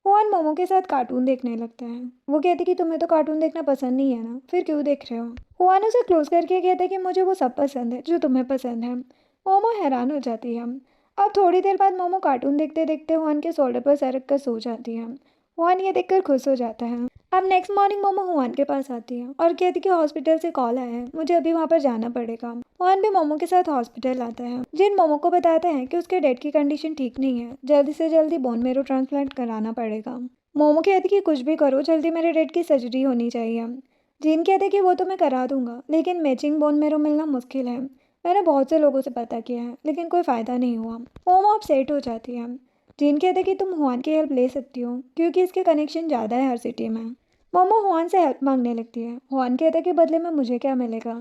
हुआन मोमो के साथ कार्टून देखने लगता है। वो कहती है कि तुम्हें तो कार्टून देखना पसंद नहीं है ना, फिर क्यों देख रहे हो। हुआन उसे क्लोज करके कहता है कि मुझे वो सब पसंद है जो तुम्हें पसंद है। मोमो हैरान हो जाती है। अब थोड़ी देर बाद मोमो कार्टून देखते देखते हुआन के शोल्डर पर सर रख कर सो जाती है। हुआन ये देखकर खुश हो जाता है। अब नेक्स्ट मॉर्निंग मोमो हुआन के पास आती है और कहती कि हॉस्पिटल से कॉल आया है, मुझे अभी वहाँ पर जाना पड़ेगा। हुआन भी मोमो के साथ हॉस्पिटल आता है। जिन मोमो को बताता है कि उसके डैड की कंडीशन ठीक नहीं है, जल्दी से जल्दी बोन मेरो ट्रांसप्लांट कराना पड़ेगा। मोमो कहती कि कुछ भी करो, जल्दी मेरे डैड की सर्जरी होनी चाहिए। जिन कहते कि वो तो मैं करा दूंगा लेकिन मैचिंग बोन मेरो मिलना मुश्किल है। मैंने बहुत से लोगों से पता किया है लेकिन कोई फ़ायदा नहीं हुआ। मोमो अपसेट हो जाती है। जिन कहते कि तुम हुआन की हेल्प ले सकती हो क्योंकि इसके कनेक्शन ज़्यादा है हर सिटी में। मोमो हुआन से हेल्प मांगने लगती है। हुआन कहता है कि बदले में मुझे क्या मिलेगा।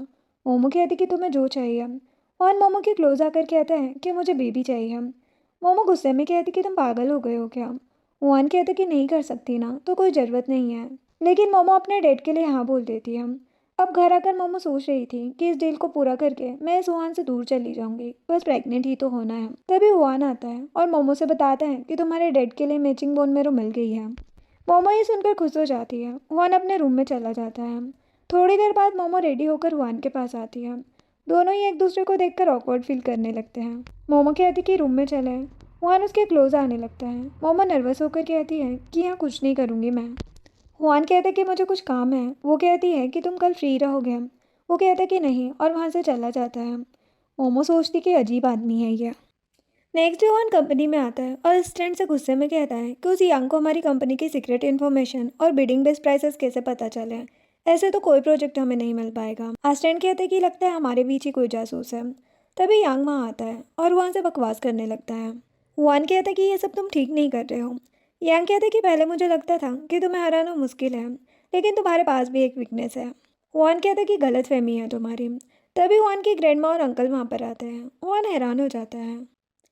मोमो कहती कि तुम्हें जो चाहिए। हुआन मोमो के क्लोज आकर कहता है कि मुझे बेबी चाहिए। मोमो गुस्से में कहती कि तुम पागल हो गए हो क्या। हुआन कहता कि नहीं कर सकती ना तो कोई ज़रूरत नहीं है। लेकिन मोमो अपने डेट के लिए हाँ बोल देती है। अब घर आकर मोमो सोच रही थी कि इस डील को पूरा करके मैं इस हुआन से दूर चली जाऊंगी, बस प्रेग्नेंट ही तो होना है। तभी हुआन आता है और मोमो से बताता है कि तुम्हारे डेड के लिए मैचिंग बोन मेरो मिल गई है। मोमो ये सुनकर खुश हो जाती है। हुआन अपने रूम में चला जाता है। थोड़ी देर बाद मोमो रेडी होकर हुआन के पास आती है। दोनों ही एक दूसरे को देखकर ऑकवर्ड फील करने लगते हैं। मोमो कहती कि रूम में चले। हुआन उसके क्लोज आने लगता है। मोमो नर्वस होकर कहती है कि यहाँ कुछ नहीं करूँगी मैं। हुआन कहता है कि मुझे कुछ काम है। वो कहती है कि तुम कल फ्री रहोगे। वो कहता है कि नहीं और वहाँ से चला जाता है। मोमो सोचती कि अजीब आदमी है ये। नेक्स्ट डे हुआन कंपनी में आता है और असिस्टेंट से गुस्से में कहता है कि उस यंग को हमारी कंपनी की सीक्रेट इन्फॉर्मेशन और बिडिंग बेस्ड प्राइसेस कैसे पता चले। ऐसे तो कोई प्रोजेक्ट हमें नहीं मिल पाएगा। असिस्टेंट कहते हैं कि लगता है हमारे बीच ही कोई जासूस है। तभी यंग वहाँ आता है और वहाँ से बकवास करने लगता है। हुआन कहता है कि ये सब तुम ठीक नहीं कर रहे हो। यांग कहते कि पहले मुझे लगता था कि तुम्हें हराना मुश्किल है, लेकिन तुम्हारे पास भी एक वीकनेस है। हुआन कहता कि गलत फहमी है तुम्हारी। तभी हुआन की ग्रैंडमा और अंकल वहाँ पर आते हैं। हुआन हैरान हो जाता है।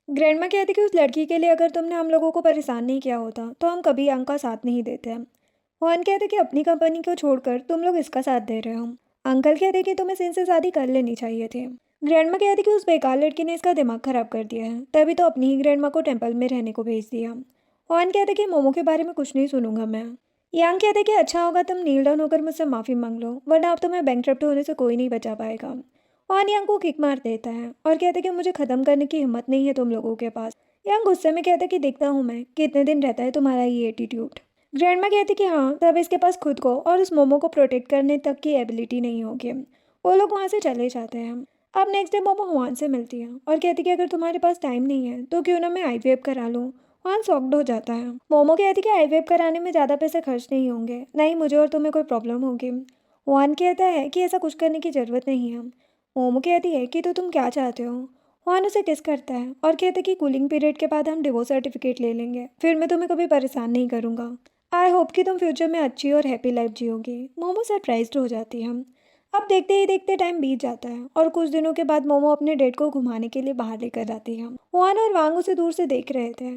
ग्रैंडमा कहती कि उस लड़की के लिए अगर तुमने हम लोगों को परेशान नहीं किया होता तो हम कभी यांग का साथ नहीं देते। हुआन कहते कि अपनी कंपनी को छोड़कर तुम लोग इसका साथ दे रहे हो। अंकल कहते कि तुम्हें सिन से शादी कर लेनी चाहिए थी। ग्रैंडमा कहती कि उस बेकार लड़की ने इसका दिमाग खराब कर दिया है, तभी तो अपनी ही ग्रैंडमा को टेम्पल में रहने को भेज दिया। हुआन कहते कि मोमो के बारे में कुछ नहीं सुनूंगा मैं। यांग कहते कि अच्छा होगा तुम नील डाउन होकर मुझसे माफ़ी मांग लो, वरना अब तुम्हें बैंकक्रप्ट होने से कोई नहीं बचा पाएगा। हुआन यांग को किक मार देता है और कहते कि मुझे ख़त्म करने की हिम्मत नहीं है तुम लोगों के पास। यांग गुस्से में कहता कि देखता हूँ मैं कितने दिन रहता है तुम्हारा ये एटीट्यूड। ग्रैंडमा कहती कि हाँ, तब इसके पास खुद को और उस मोमो को प्रोटेक्ट करने तक की एबिलिटी नहीं होगी। वो लोग वहाँ से चले जाते हैं। अब नेक्स्ट डे मोमो हुआन से मिलती है और कहती कि अगर तुम्हारे पास टाइम नहीं है तो क्यों ना मैं आईवीएफ करा लूँ। हुआन शॉक्ड हो जाता है। मोमो कहती कि आईवीएफ कराने में ज़्यादा पैसे खर्च नहीं होंगे, ना ही मुझे और तुम्हें कोई प्रॉब्लम होगी। हुआन कहता है कि ऐसा कुछ करने की ज़रूरत नहीं है। मोमो कहती है कि तो तुम क्या चाहते हो। हुआन उसे किस करता है और कहते कि कूलिंग पीरियड के बाद हम डिवोर्स सर्टिफिकेट ले लेंगे, फिर मैं तुम्हें कभी परेशान नहीं करूँगा। आई होप कि तुम फ्यूचर में अच्छी और हैप्पी लाइफ जियोगी। मोमो सरप्राइज्ड हो जाती है। अब देखते ही देखते टाइम बीत जाता है और कुछ दिनों के बाद मोमो अपने डेट को घुमाने के लिए बाहर लेकर आती है। हुआन और वांग उसे दूर से देख रहे थे।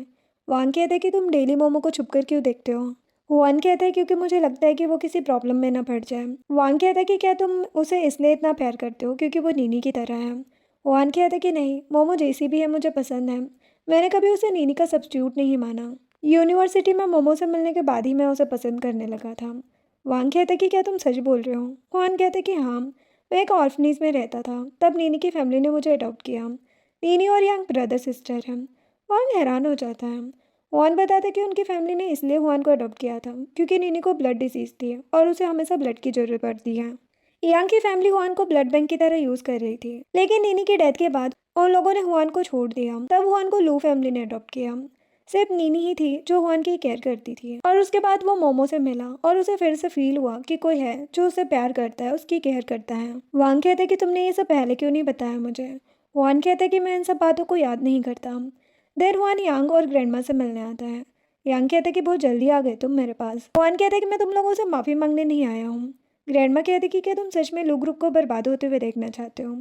वांग कहते हैं कि तुम डेली मोमो को छुपकर क्यों देखते हो। हुआन कहता है क्योंकि मुझे लगता है कि वो किसी प्रॉब्लम में ना पड़ जाए। वांग कहता है कि क्या तुम उसे इसलिए इतना प्यार करते हो क्योंकि वो नीनी की तरह है। हुआन कहता है कि नहीं, मोमो जैसी भी है मुझे पसंद है। मैंने कभी उसे नीनी का सब्स्टिट्यूट नहीं माना। यूनिवर्सिटी में मोमो से मिलने के बाद ही मैं उसे पसंद करने लगा था। वांग कहता कि क्या तुम सच बोल रहे हो। हुआन कहते कि हाँ, मैं एक ऑर्फनेज में रहता था, तब नीनी की फैमिली ने मुझे अडॉप्ट किया। नीनी और यांग ब्रदर सिस्टर हैं। हुआन हैरान हो जाता है। हुआन बताता कि उनकी फैमिली ने इसलिए हुआन को अडॉप्ट किया था क्योंकि नीनी को ब्लड डिसीज थी और उसे हमेशा ब्लड की जरूरत पड़ती है। यांग की फैमिली हुआन को ब्लड बैंक की तरह यूज़ कर रही थी, लेकिन नीनी की डेथ के बाद उन लोगों ने हुआन को छोड़ दिया। तब हुआन को लू फैमिली ने अडॉप्ट किया। सिर्फ नीनी ही थी जो हुआन की केयर करती थी। और उसके बाद वो मोमो से मिला और उसे फिर से फील हुआ कि कोई है जो उसे प्यार करता है, उसकी केयर करता है। वांग कहते कि तुमने ये सब पहले क्यों नहीं बताया मुझे। हुआन कहते कि मैं इन सब बातों को याद नहीं करता। देर हुआन यांग और ग्रैंडमा से मिलने आता है। यांग कहते कि बहुत जल्दी आ गए तुम मेरे पास। हुआन कहते कि मैं तुम लोगों से माफ़ी मांगने नहीं आया हूँ। ग्रैंडमा कहते कि क्या तुम सच में लू ग्रुप को बर्बाद होते हुए देखना चाहते हो।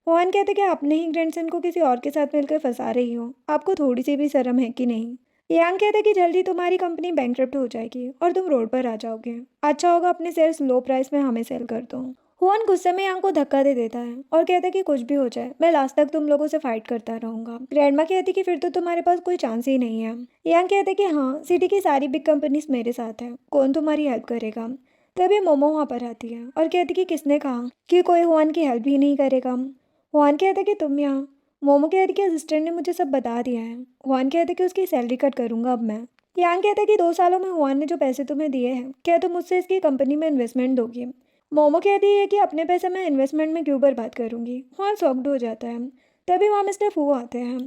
हुआन कहते कि आपने ही ग्रैंडसन को किसी और के साथ मिलकर फंसा रही हो, आपको थोड़ी सी भी शर्म है कि नहीं। यांग कहते कि जल्दी तुम्हारी कंपनी बैंकरप्ट हो जाएगी और तुम रोड पर आ जाओगे। अच्छा होगा अपने शेयर्स लो प्राइस में हमें सेल कर दो। हुआन गुस्से में यांग को धक्का दे देता है और कहता है कि कुछ भी हो जाए मैं लास्ट तक तुम लोगों से फाइट करता रहूंगा। ग्रैंडमा कहती कि फिर तो तुम्हारे पास कोई चांस ही नहीं है। यांग कहते कि हाँ, सिटी की सारी बिग कंपनीज मेरे साथ है, कौन तुम्हारी हेल्प करेगा। तभी मोमो वहाँ पर आती है और कहती कि किसने कहा कि कोई हुआन की हेल्प ही नहीं करेगा। हुआन कहते कि तुम यहाँ। मोमो कहते कि असिस्टेंट ने मुझे सब बता दिया है। हुआन कहते कि उसकी सैलरी कट करूंगा अब मैं। यांग कहते कि 2 सालों में हुआन ने जो पैसे तुम्हें दिए हैं, क्या तुम मुझसे इसकी कंपनी में इन्वेस्टमेंट दोगी। मोमो कहती है कि अपने पैसे मैं इन्वेस्टमेंट में क्यों बर्बाद करूंगी। हुआन शॉक्ड हो जाता है। तभी वहाँ मिस्टर फू आते हैं।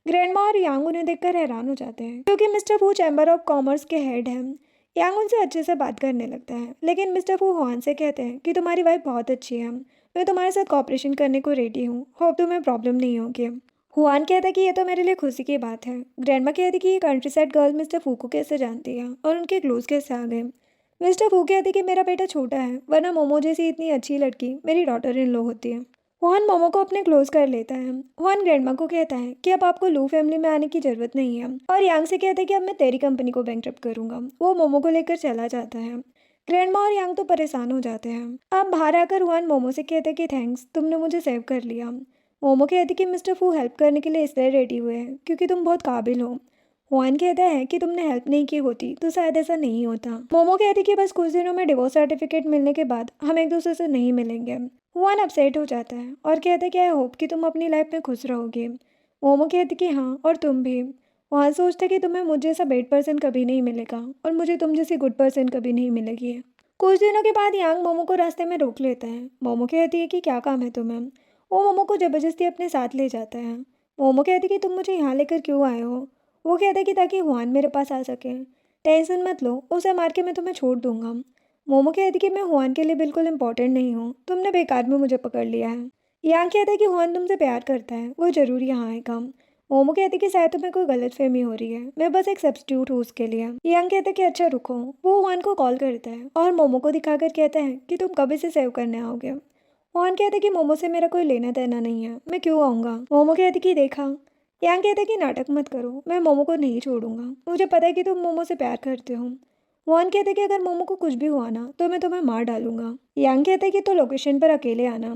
ग्रैंडमा और यांग उन्हें देखकर हैरान हो जाते हैं क्योंकि मिस्टर फू चैम्बर ऑफ कॉमर्स के हेड हैं। यांग उनसे अच्छे से बात करने लगता है, लेकिन मिस्टर फू हुआन से कहते हैं कि तुम्हारी वाइफ बहुत अच्छी है, मैं तुम्हारे साथ कॉपरेशन करने को रेडी हूँ, होप तुम्हें प्रॉब्लम नहीं होगी। हुआन कहता है कि ये तो मेरे लिए खुशी की बात है। ग्रैंडमा कहती कि ये कंट्री साइड गर्ल मिस्टर फू को कैसे जानती है और उनके क्लोज कैसे आ गए। मिस्टर फू कहती कि मेरा बेटा छोटा है, वरना मोमो जैसी इतनी अच्छी लड़की मेरी डॉटर इन लो होती है। हुआन मोमो को अपने क्लोज कर लेता है। हुआन ग्रैंडमा को कहता है कि अब आपको लू फैमिली में आने की जरूरत नहीं है और यांग से कहता है कि अब मैं तेरी कंपनी को बैंकरप्ट करूंगा। वो मोमो को लेकर चला जाता है। ग्रैंडमा और यांग तो परेशान हो जाते हैं। अब बाहर आकर हुआन मोमो से कहते कि थैंक्स, तुमने मुझे सेव कर लिया। मोमो कहती कि मिस्टर फू हेल्प करने के लिए इसलिए रेडी हुए हैं क्योंकि तुम बहुत काबिल हो। हुआन कहता है कि तुमने हेल्प नहीं की होती तो शायद ऐसा नहीं होता। मोमो कहती कि बस कुछ दिनों में डिवोर्स सर्टिफिकेट मिलने के बाद हम एक दूसरे से नहीं मिलेंगे। हुआन अपसेट हो जाता है और कहता है कि आई होप कि तुम अपनी लाइफ में खुश रहोगे। मोमो कहती कि हाँ, और तुम भी। हुआन सोचता है कि तुम्हें मुझ जैसा बेड पर्सन कभी नहीं मिलेगा और मुझे तुम जैसी गुड पर्सन कभी नहीं मिलेगी। कुछ दिनों के बाद यांग मोमो को रास्ते में रोक लेता है। मोमो कहती है कि क्या काम है तुम्हें। वो मोमो को ज़बरदस्ती अपने साथ ले जाता है। मोमो कहती कि तुम मुझे यहाँ लेकर क्यों आए हो। वो कहता है कि ताकि हुआन मेरे पास आ सके। टेंशन मत लो, उसे मार के मैं तुम्हें छोड़ दूंगा। मोमो कहती कि मैं हुआन के लिए बिल्कुल इंपॉर्टेंट नहीं हूँ, तुमने बेकार में मुझे पकड़ लिया है। यांग कहता है कि हुआन तुमसे प्यार करता है, वो ज़रूर यहाँ आएगा। मोमो कहते कि शायद तुम्हें कोई गलतफहमी हो रही है, मैं बस एक सब्स्टिट्यूट हूँ उसके लिए। यांग कहते कि अच्छा रुको। वो हुआन को कॉल करता है और मोमो को दिखाकर कहता है कि तुम कब इसे सेव करने आओगे। हुआन कहते कि मोमो से मेरा कोई लेना देना नहीं है, मैं क्यों आऊँगा। मोमो कहती कि देखा। यांग कहते कि नाटक मत करो, मैं मोमो को नहीं छोड़ूंगा, मुझे पता है कि तुम मोमो से प्यार करते हो। हुआन कहते कि अगर मोमो को कुछ भी हुआ ना तो मैं तुम्हें मार डालूंगा। यांग कहते कि तो लोकेशन पर अकेले आना।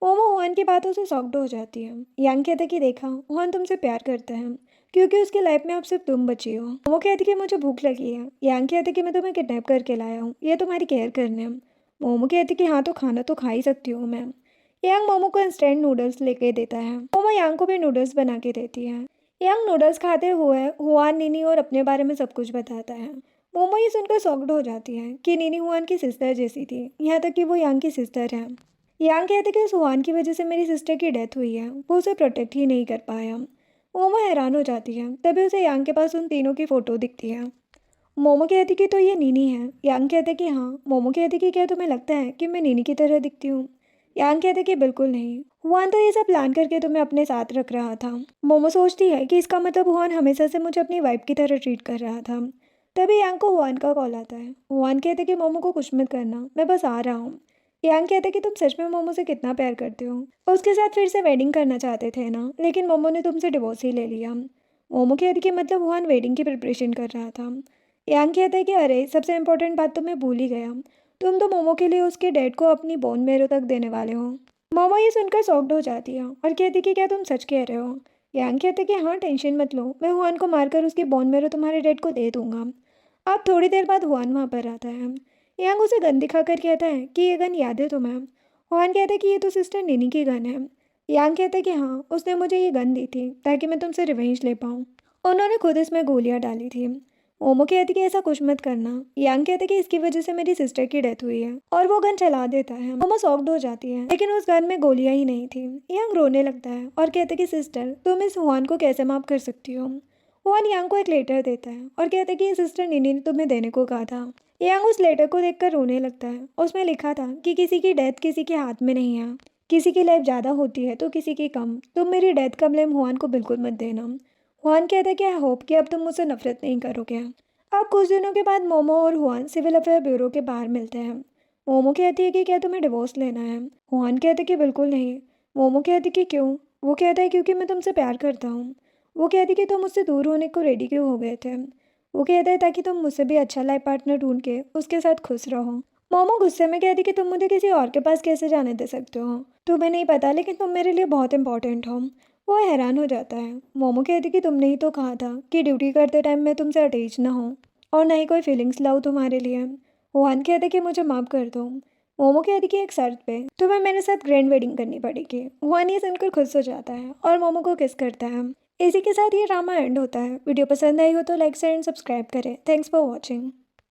मोमो हुआन की बातों से शॉक्ड हो जाती है। यांग कहते कि देखा, हुआन तुमसे प्यार करता है क्योंकि उसकी लाइफ में अब सिर्फ तुम बची हो। मोमो कहती कि मुझे भूख लगी है। यांग कहते कि मैं तुम्हें किडनैप करके लाया हूँ, ये तुम्हारी केयर करने। मोमो कहती कि हाँ, तो खाना तो खा ही सकती हूँ मैं। यांग मोमो को इंस्टेंट नूडल्स लेके देता है। मोमो यांग को भी नूडल्स बना के देती है। यांग नूडल्स खाते हुए हुआन, नीनी और अपने बारे में सब कुछ बताता है। मोमो ये सुनकर शॉक्ड हो जाती है कि नीनी हुआन की सिस्टर जैसी थी, यहाँ तक कि वो यांग की सिस्टर है। यांग कहते कि उस हुआन की वजह से मेरी सिस्टर की डेथ हुई है, वो उसे प्रोटेक्ट ही नहीं कर पाया। मोमो हैरान हो जाती है। तभी उसे यांग के पास उन तीनों की फ़ोटो दिखती है। मोमो कहती कि तो ये नीनी है। यांग कहते कि हाँ। मोमो कहती कि क्या तुम्हें लगता है कि मैं नीनी की तरह दिखती हूँ। यांग कहते कि बिल्कुल नहीं, हुआन तो ये सब प्लान करके तुम्हें अपने साथ रख रहा था। मोमो सोचती है कि इसका मतलब हुआन हमेशा से मुझे अपनी वाइफ की तरह ट्रीट कर रहा था। तभी यांग को हुआन का कॉल आता है। हुआन कहते कि मोमो को कुछ मत करना, मैं बस आ रहा हूँ। यांग कहते कि तुम सच में मोमो से कितना प्यार करते हो, उसके साथ फिर से वेडिंग करना चाहते थे ना, लेकिन मोमो ने तुमसे डिवोर्स ही ले लिया। मोमो कहती कि मतलब हुआन वेडिंग की प्रिपरेशन कर रहा था। यांग कहता है कि अरे सबसे इम्पोर्टेंट बात तो मैं भूल ही गया, तुम तो मोमो के लिए उसके डैड को अपनी बोन मेरो तक देने वाले हो। मोमो ये सुनकर शॉक्ड हो जाती है और कहती कि क्या तुम सच कह रहे हो। यांग कहते कि हाँ, टेंशन मत लो, मैं हुआन को मारकर उसकी बोन मेरो तुम्हारे डैड को दे दूंगा। अब थोड़ी देर बाद हुआन वहाँ पर आता है। यांग उसे गन दिखाकर कहता है कि ये गन याद है तुम्हें। हुआन कहता है कि ये तो सिस्टर नीनी की गन है। यांग कहता है कि हाँ, उसने मुझे ये गन दी थी ताकि मैं तुमसे रिवेंज ले पाऊँ, उन्होंने खुद इसमें गोलियाँ डाली थी। मोमो कहती कि ऐसा कुछ मत करना। यांग कहते कि इसकी वजह से मेरी सिस्टर की डेथ हुई है और वो गन चला देता है। मोमो शॉक्ड हो जाती है, लेकिन उस गन में गोलियां ही नहीं थी। यांग रोने लगता है और कहते कि सिस्टर, तुम इस हुआन को कैसे माफ कर सकती हो। हुआन यांग को एक लेटर देता है और कहता है कि ये सिस्टर निनी ने तुम्हें देने को कहा था। यांग उस लेटर को देखकर रोने लगता है। उसमें लिखा था कि किसी की डेथ किसी के हाथ में नहीं है, किसी की लाइफ ज़्यादा होती है तो किसी की कम। तुम मेरी डेथ का ब्लेम हुआन को बिल्कुल मत देना। हुआन कहता है कि आई होप कि अब तुम मुझसे नफरत नहीं करोगे। अब कुछ दिनों के बाद मोमो और हुआन सिविल अफेयर ब्यूरो के बाहर मिलते हैं। मोमो कहती है कि क्या तुम्हें डिवोर्स लेना है। हुआन कहते कि बिल्कुल नहीं। मोमो कहती कि क्यों। वो कहता है क्योंकि मैं तुमसे प्यार करता हूँ। वो कहती कि तुम मुझसे दूर होने को रेडी क्यों हो गए थे। वो कहता है ताकि तुम मुझसे भी अच्छा लाइफ पार्टनर ढूंढ के उसके साथ खुश रहो। मोमो गुस्से में कहती कि तुम मुझे किसी और के पास कैसे जाने दे सकते हो। तुम्हें नहीं पता लेकिन तुम मेरे लिए बहुत इंपॉर्टेंट हो। वो हैरान हो जाता है। मोमो कहती कि तुमने ही तो कहा था कि ड्यूटी करते टाइम मैं तुमसे अटैच ना हो और ना ही कोई फीलिंग्स लाऊं तुम्हारे लिए। हुआन कहते कि मुझे माफ़ कर दो। मोमो कहती कि एक शर्त पे तुम्हें मेरे साथ ग्रैंड वेडिंग करनी पड़ेगी। हुआन ये सुनकर खुश हो जाता है और मोमो को किस करता है। इसी के साथ ये ड्रामा एंड होता है। वीडियो पसंद आई हो तो लाइक शेयर एंड सब्सक्राइब करें। Thanks for watching.